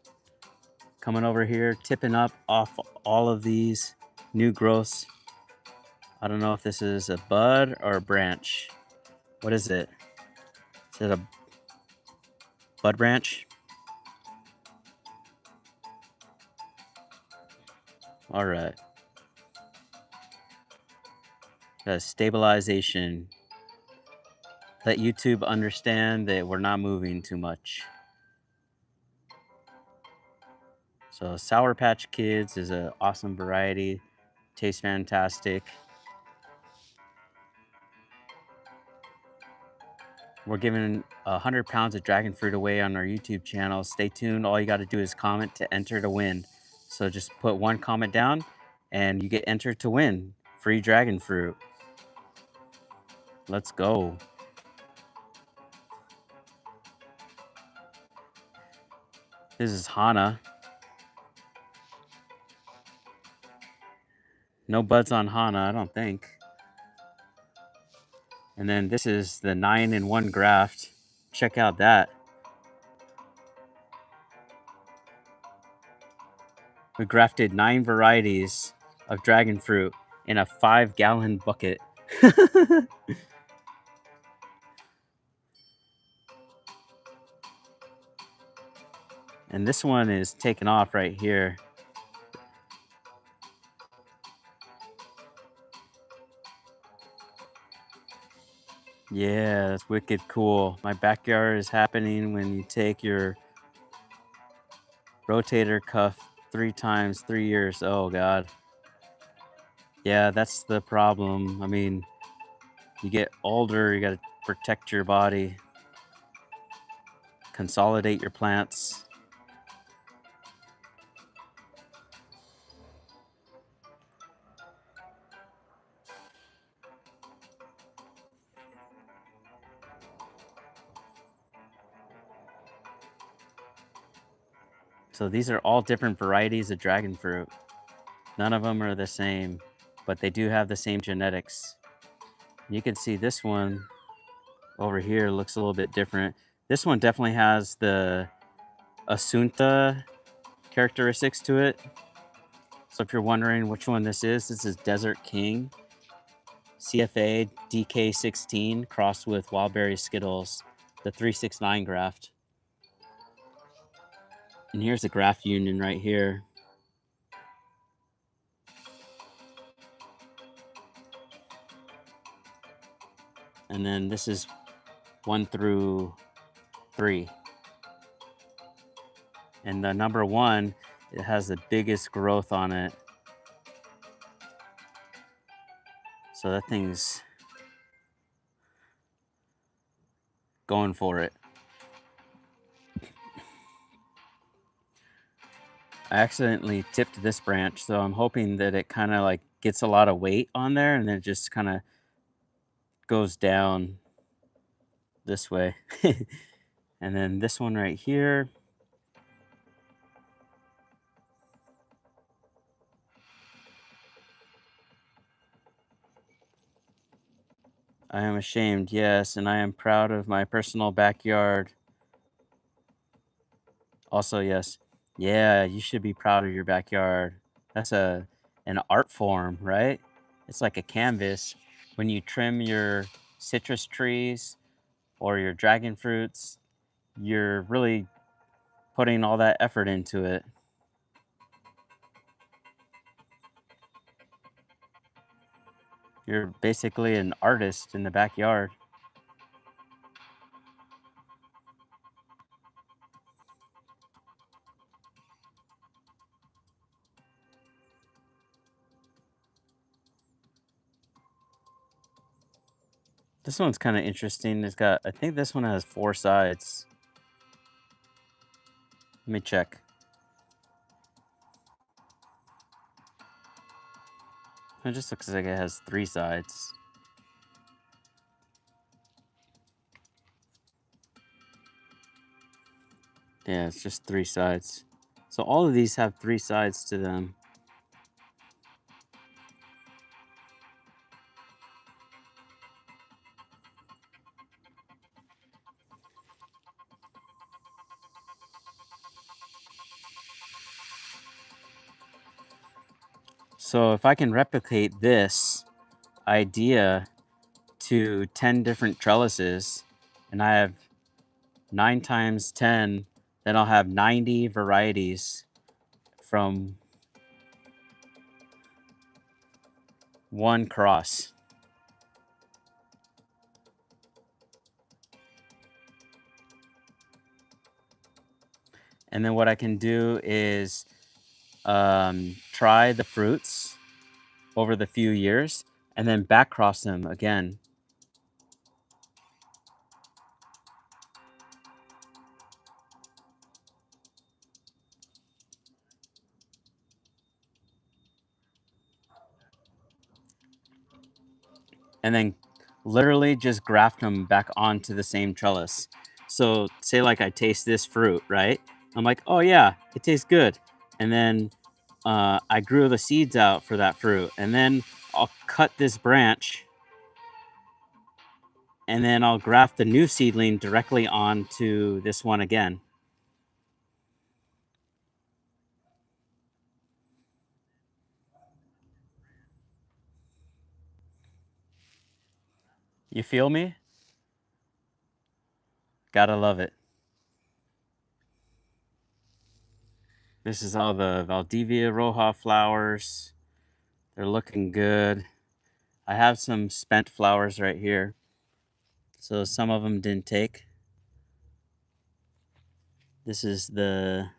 Coming over here, tipping up off all of these new growths. I don't know if this is a bud or a branch. What is it? Is it a bud branch? All right. Stabilization. Let YouTube understand that we're not moving too much. So Sour Patch Kids is an awesome variety. Tastes fantastic. We're giving 100 pounds of dragon fruit away on our YouTube channel. Stay tuned. All you got to do is comment to enter to win. So just put one comment down and you get entered to win free dragon fruit. Let's go. This is Hana. No buds on Hana, I don't think. And then this is the 9-in-1 graft. Check out that. We grafted 9 varieties of dragon fruit in a 5-gallon bucket. And this one is taken off right here. Yeah, that's wicked cool. My backyard is happening when you take your rotator cuff 3 times 3 years. Oh God. Yeah, that's the problem. I mean, you get older, you got to protect your body, consolidate your plants. So these are all different varieties of dragon fruit. None of them are the same, but they do have the same genetics. You can see this one over here looks a little bit different. This one definitely has the Assunta characteristics to it. So if you're wondering which one this is Desert King. CFA DK16 crossed with Wildberry Skittles, the 369 graft. And here's the graft union right here. And then this is 1 through 3. And the number 1, it has the biggest growth on it. So that thing's going for it. I accidentally tipped this branch, so I'm hoping that it kind of like gets a lot of weight on there and then it just kind of goes down this way. And then this one right here. I am ashamed, yes, and I am proud of my personal backyard. Also, yes. Yeah, you should be proud of your backyard. That's an art form, right? It's like a canvas. When you trim your citrus trees or your dragon fruits, you're really putting all that effort into it. You're basically an artist in the backyard. This one's kind of interesting. I think this one has 4 sides. Let me check. It just looks like it has 3 sides. Yeah, it's just 3 sides. So all of these have 3 sides to them. So if I can replicate this idea to 10 different trellises, and I have 9 times 10, then I'll have 90 varieties from one cross. And then what I can do is try the fruits over the few years and then backcross them again. and then literally just graft them back onto the same trellis. So say like I taste this fruit, right? I'm like, oh yeah, it tastes good. And then I grew the seeds out for that fruit, and then I'll cut this branch, and then I'll graft the new seedling directly onto this one again. You feel me? Gotta love it. This is all the Valdivia Roja flowers. They're looking good. I have some spent flowers right here. So some of them didn't take. This is the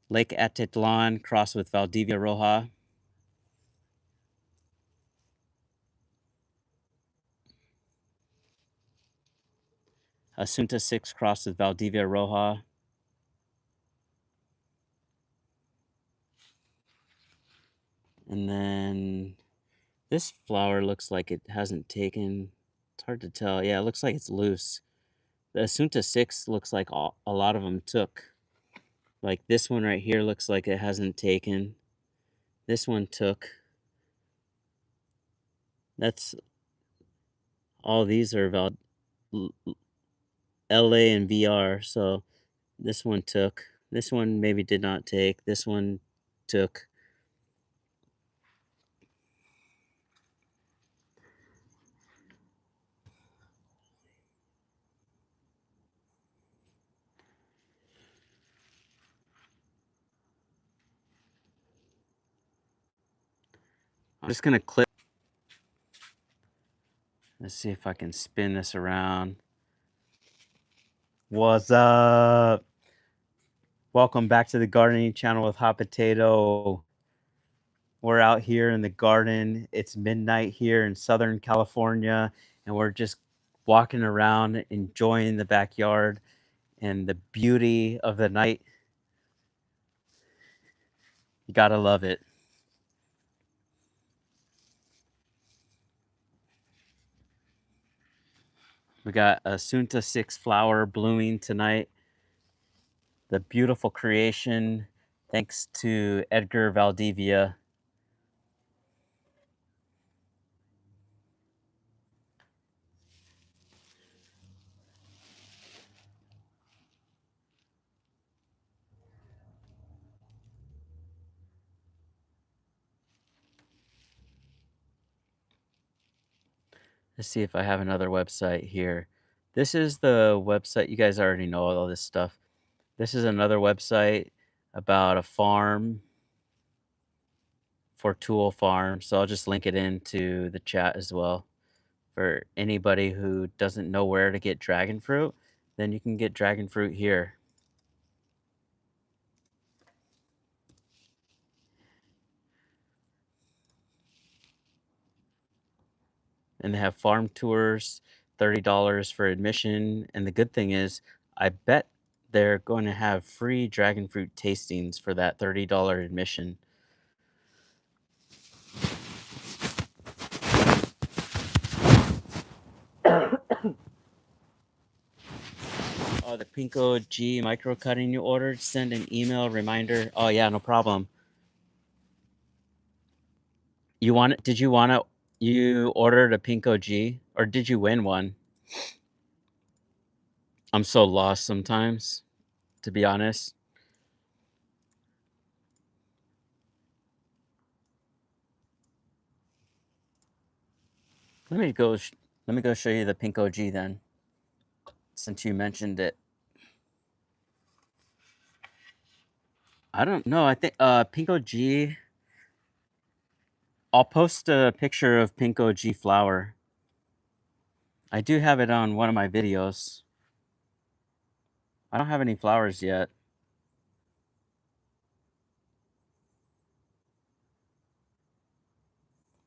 Lake Atitlan crossed with Valdivia Roja. Assunta 6 crossed with Valdivia Roja. And then this flower looks like it hasn't taken. It's hard to tell. Yeah, it looks like it's loose. The Assunta 6 looks like a lot of them took. Like this one right here looks like it hasn't taken. This one took. That's all these are LA and VR. So this one took. This one maybe did not take. This one took. I'm just gonna clip. Let's see if I can spin this around. What's up? Welcome back to the gardening channel with Hot Potato. We're out here in the garden. It's midnight here in Southern California, and we're just walking around, enjoying the backyard and the beauty of the night. You gotta love it. We got a Sunta 6 flower blooming tonight. The beautiful creation, thanks to Edgar Valdivia. Let's see if I have another website here. This is the website. You guys already know all this stuff. This is another website about a farm for Tool Farm. So I'll just link it into the chat as well. For anybody who doesn't know where to get dragon fruit, then you can get dragon fruit here. And they have farm tours, $30 for admission. And the good thing is, I bet they're going to have free dragon fruit tastings for that $30 admission. Oh, the Pinko G micro cutting you ordered, send an email reminder. Oh yeah, no problem. You want it? Did you want it? You ordered a Pinko G, or did you win one? I'm so lost sometimes, to be honest. Let me go. Let me go show you the Pinko G then, since you mentioned it. I don't know. I think Pinko G. I'll post a picture of Pinko G flower. I do have it on one of my videos. I don't have any flowers yet.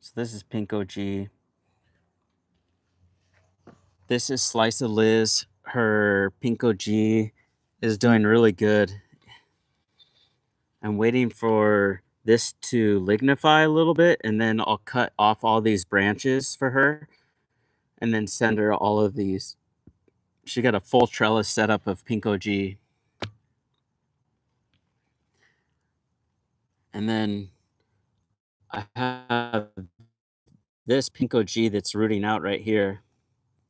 So this is Pinko G. This is Slice of Liz. Her Pinko G is doing really good. I'm waiting for this to lignify a little bit, and then I'll cut off all these branches for her and then send her all of these. She got a full trellis setup of pink OG. And then I have this pink OG that's rooting out right here.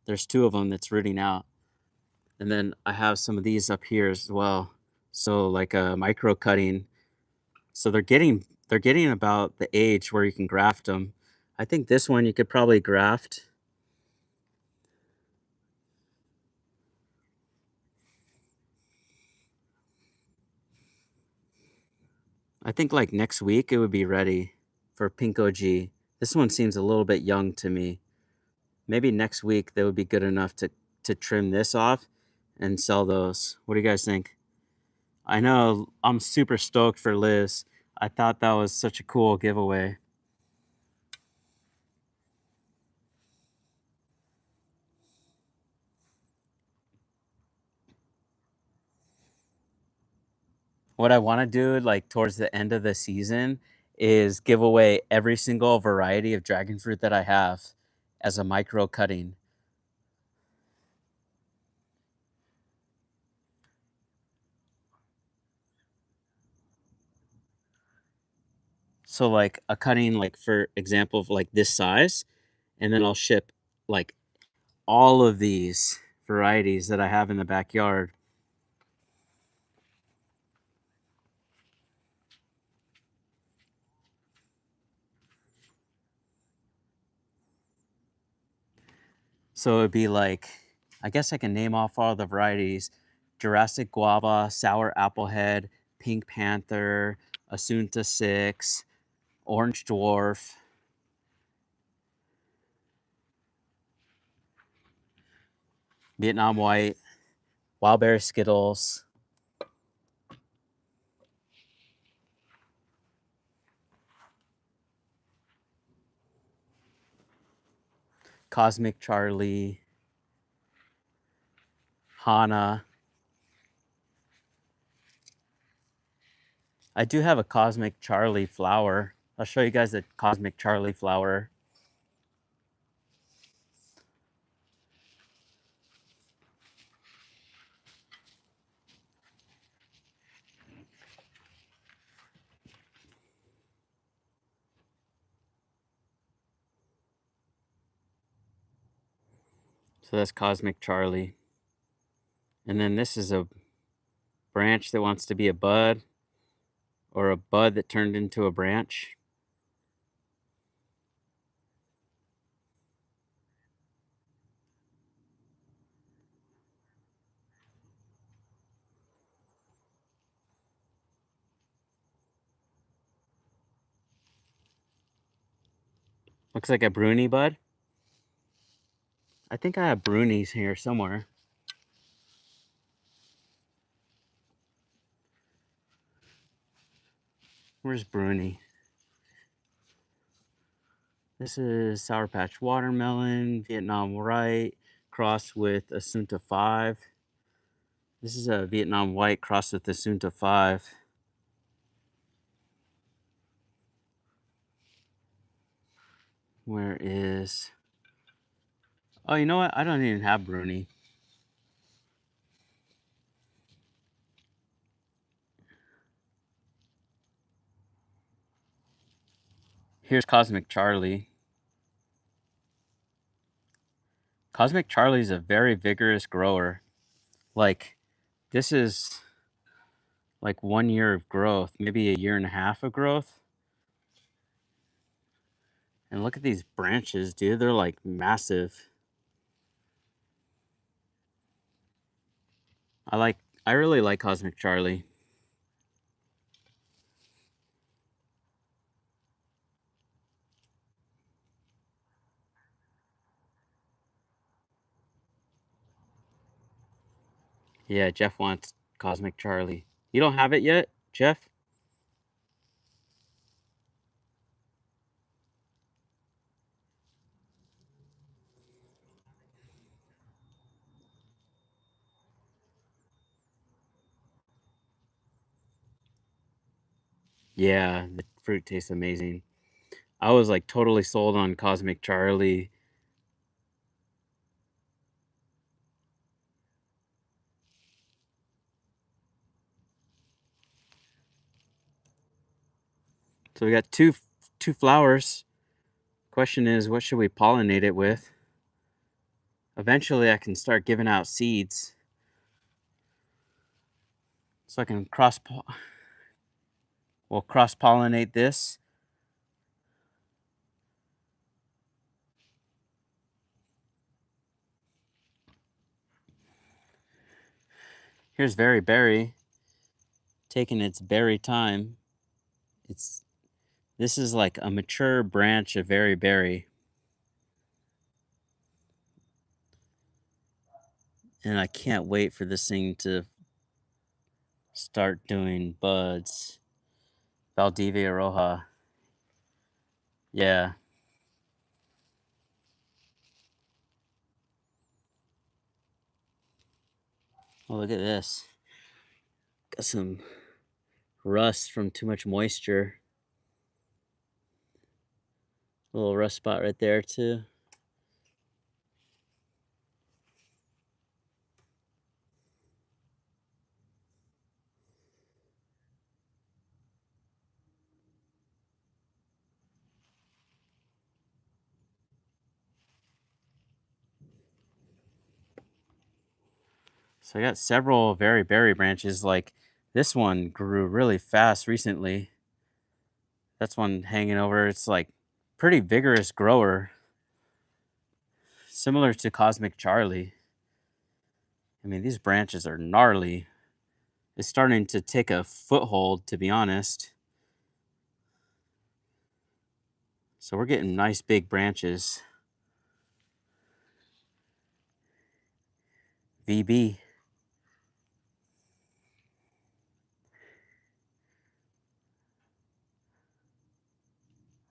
There's two of them that's rooting out. And then I have some of these up here as well. So like a micro cutting. So they're getting about the age where you can graft them. I think this one you could probably graft. I think like next week it would be ready for pink OG. This one seems a little bit young to me. Maybe next week they would be good enough to trim this off and sell those. What do you guys think? I know I'm super stoked for Liz. I thought that was such a cool giveaway. What I want to do like towards the end of the season is give away every single variety of dragon fruit that I have as a micro cutting. So like a cutting like for example of like this size, and then I'll ship like all of these varieties that I have in the backyard. So it'd be like, I guess I can name off all the varieties: Jurassic Guava, Sour Applehead, Pink Panther, Assunta 6, Orange Dwarf, Vietnam White, Wildberry Skittles, Cosmic Charlie, Hana. I do have a Cosmic Charlie flower. I'll show you guys the Cosmic Charlie flower. So that's Cosmic Charlie. And then this is a branch that wants to be a bud, or a bud that turned into a branch. Looks like a Bruni bud. I think I have Brunis here somewhere. Where's Bruni? This is Sour Patch Watermelon, Vietnam White, crossed with Assunta 5. This is a Vietnam White crossed with Assunta 5. Where is... Oh, you know what? I don't even have Bruni. Here's Cosmic Charlie. Cosmic Charlie is a very vigorous grower. Like, this is like 1 year of growth, maybe a year and a half of growth. And look at these branches, dude. They're like massive. I really like Cosmic Charlie. Yeah, Jeff wants Cosmic Charlie. You don't have it yet, Jeff? Yeah, fruit tastes amazing. I was like totally sold on Cosmic Charlie. So we got two flowers. Question is, what should we pollinate it with? Eventually, I can start giving out seeds, so I can cross pollinate this. Here's Very Berry taking its berry time. This is like a mature branch of Very Berry, and I can't wait for this thing to start doing buds. Valdivia Roja. Yeah. Oh, look at this. Got some rust from too much moisture. A little rust spot right there too. So I got several Very Berry branches. Like this one grew really fast recently. That's one hanging over. It's like pretty vigorous grower. Similar to Cosmic Charlie. I mean, these branches are gnarly. It's starting to take a foothold, to be honest. So we're getting nice big branches. VB.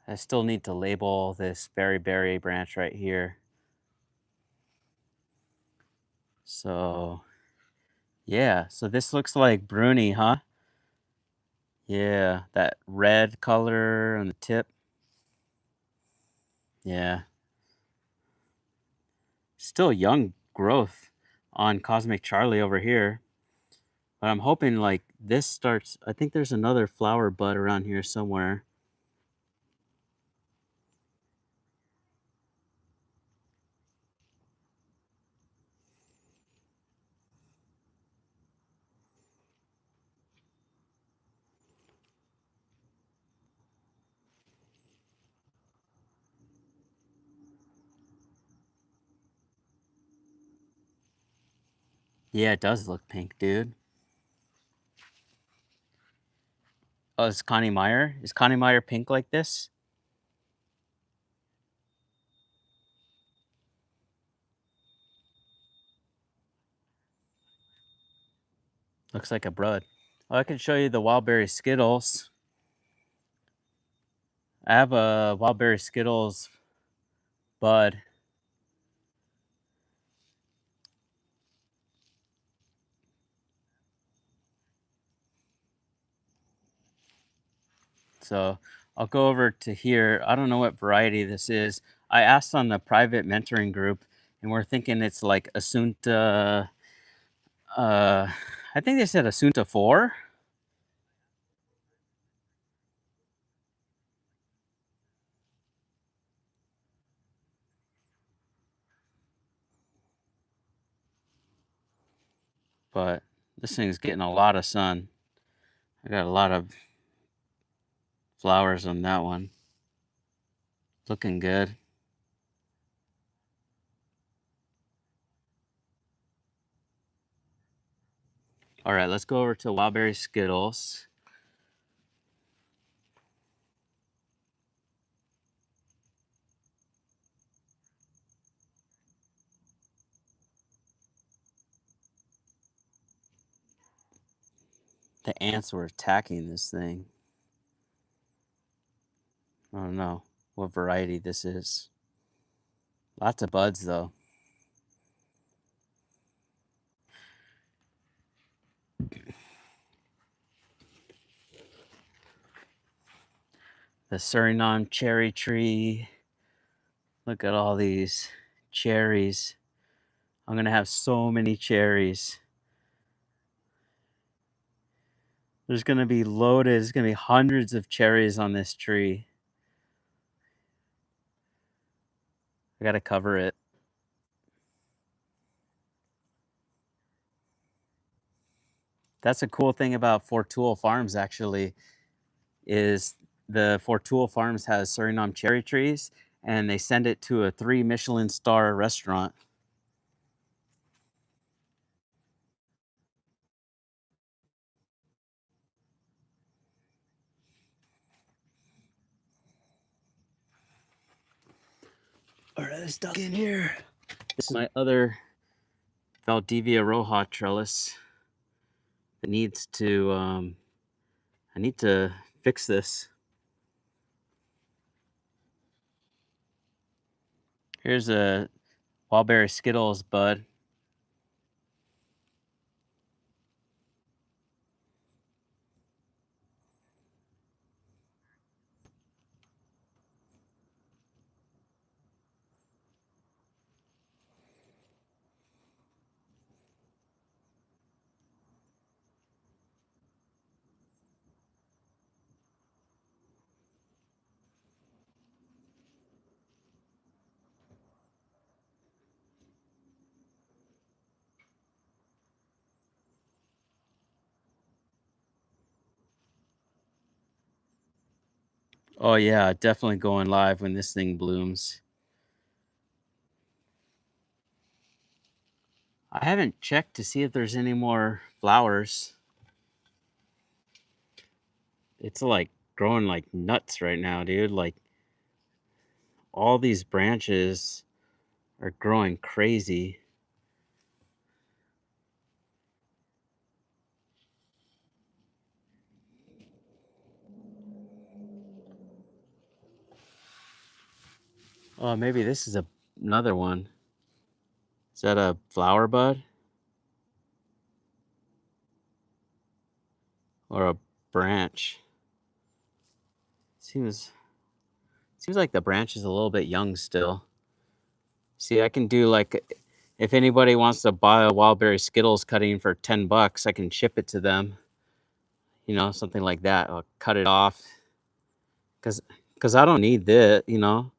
I still need to label this Very Berry branch right here. So, yeah. So this looks like Bruni, huh? Yeah, that red color on the tip. Yeah. Still young growth on Cosmic Charlie over here. But I'm hoping like this starts. I think there's another flower bud around here somewhere. Yeah, it does look pink, dude. Oh, it's Connie Meyer. Is Connie Meyer pink like this? Looks like a bud. Oh, I can show you the Wildberry Skittles. I have a Wildberry Skittles bud. So I'll go over to here. I don't know what variety this is. I asked on the private mentoring group, and we're thinking it's like Assunta. I think they said Assunta 4. But this thing's getting a lot of sun. I got a lot of flowers on that one. Looking good. All right, let's go over to Wildberry Skittles. The ants were attacking this thing. I don't know what variety this is. Lots of buds though. The Suriname cherry tree. Look at all these cherries. I'm going to have so many cherries. There's going to be loaded. There's going to be hundreds of cherries on this tree. I got to cover it. That's a cool thing about Fortul Farms, actually, is the Fortul Farms has Suriname cherry trees, and they send it to a 3 Michelin star restaurant. All right, let's duck in here. This is my other Valdivia Roja trellis. It needs to, I need to fix this. Here's a Wildberry Skittles bud. Oh yeah, definitely going live when this thing blooms. I haven't checked to see if there's any more flowers. It's like growing like nuts right now, dude. Like all these branches are growing crazy. Oh, maybe this is another one. Is that a flower bud or a branch? Seems like the branch is a little bit young still. See, I can do like if anybody wants to buy a Wildberry Skittles cutting for $10, I can ship it to them. You know, something like that. I'll cut it off because I don't need this. You know,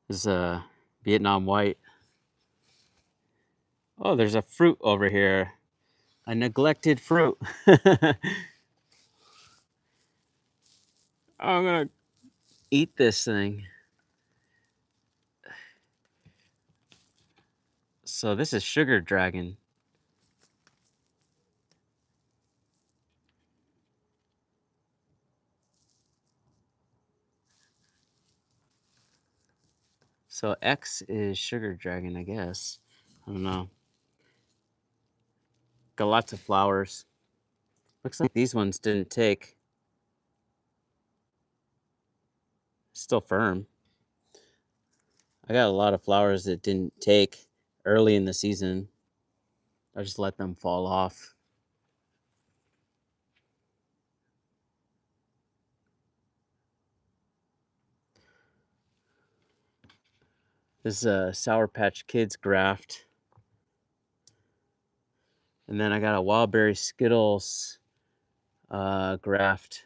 this is a Vietnam white. Oh, there's a fruit over here. A neglected fruit. I'm gonna eat this thing. So this is sugar dragon. So X is sugar dragon, I guess. I don't know. Got lots of flowers. Looks like these ones didn't take. Still firm. I got a lot of flowers that didn't take early in the season. I just let them fall off. This is a Sour Patch Kids graft. And then I got a Wildberry Skittles graft.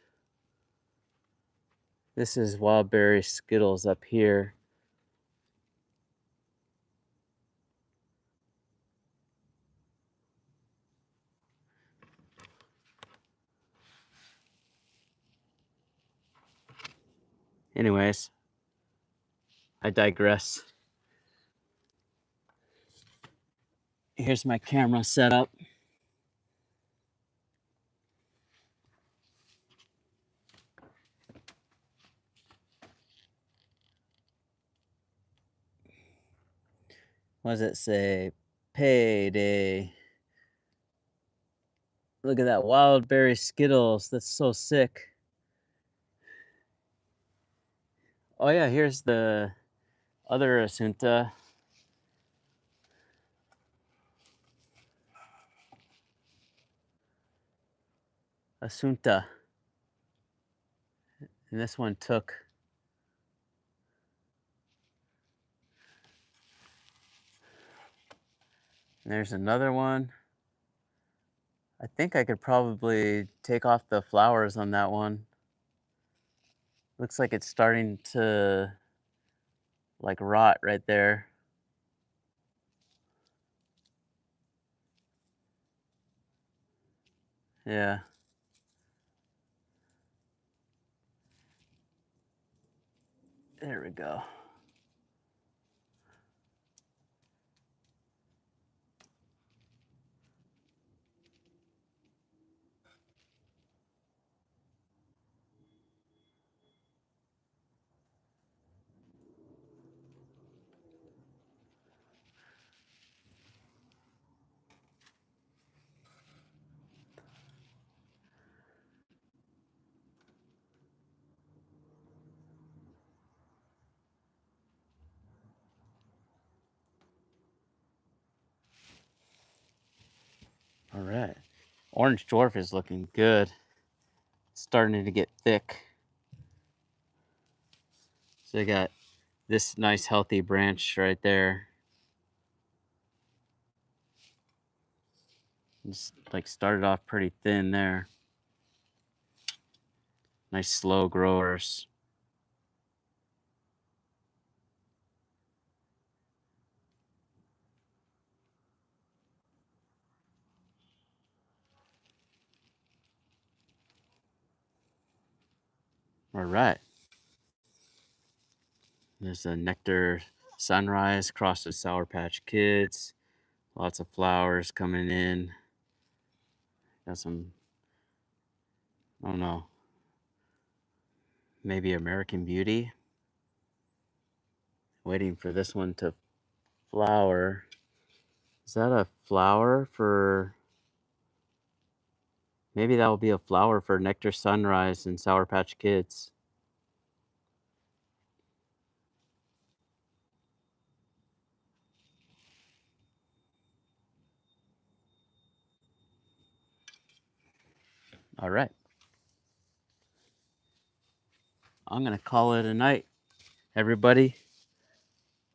This is Wildberry Skittles up here. Anyways, I digress. Here's my camera setup. What does it say? Payday. Look at that Wildberry Skittles. That's so sick. Oh yeah, here's the other Assunta. Assunta. And this one took. And there's another one. I think I could probably take off the flowers on that one. Looks like it's starting to like rot right there. Yeah. There we go. All right. Orange dwarf is looking good. Starting to get thick. So I got this nice healthy branch right there. Just like started off pretty thin there. Nice slow growers. All right. There's a nectar sunrise crossed with Sour Patch Kids. Lots of flowers coming in. Got some, I don't know, maybe American Beauty. Waiting for this one to flower. Is that a flower for, maybe that will be a flower for Nectar Sunrise and Sour Patch Kids. All right. I'm going to call it a night, everybody.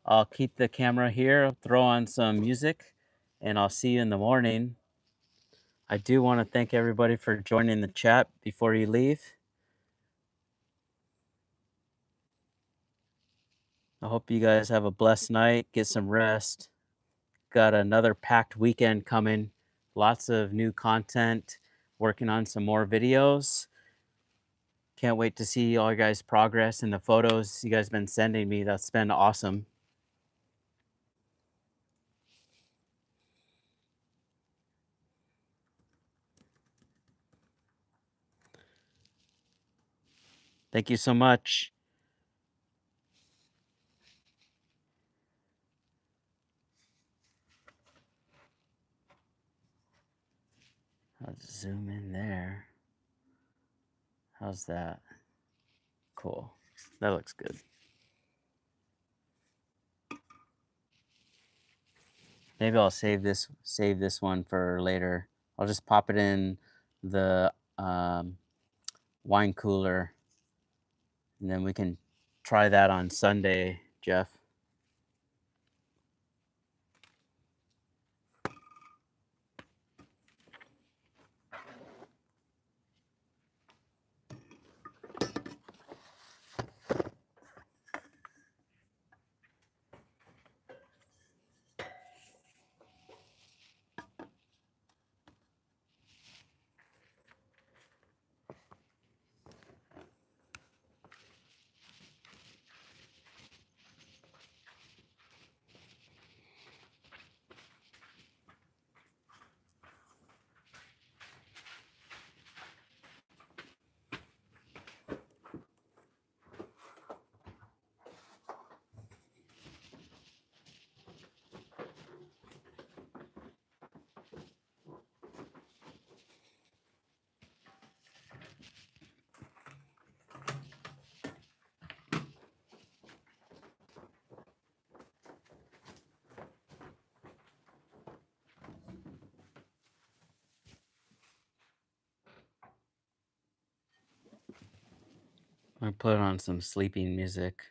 I'll keep the camera here, throw on some music, and I'll see you in the morning. I do want to thank everybody for joining the chat before you leave. I hope you guys have a blessed night, get some rest. Got another packed weekend coming, lots of new content, working on some more videos. Can't wait to see all you guys' progress and the photos you guys been sending me. That's been awesome. Thank you so much. I'll zoom in there. How's that? Cool. That looks good. Maybe I'll save this one for later. I'll just pop it in the wine cooler, and then we can try that on Sunday, Jeff. Or put on some sleeping music.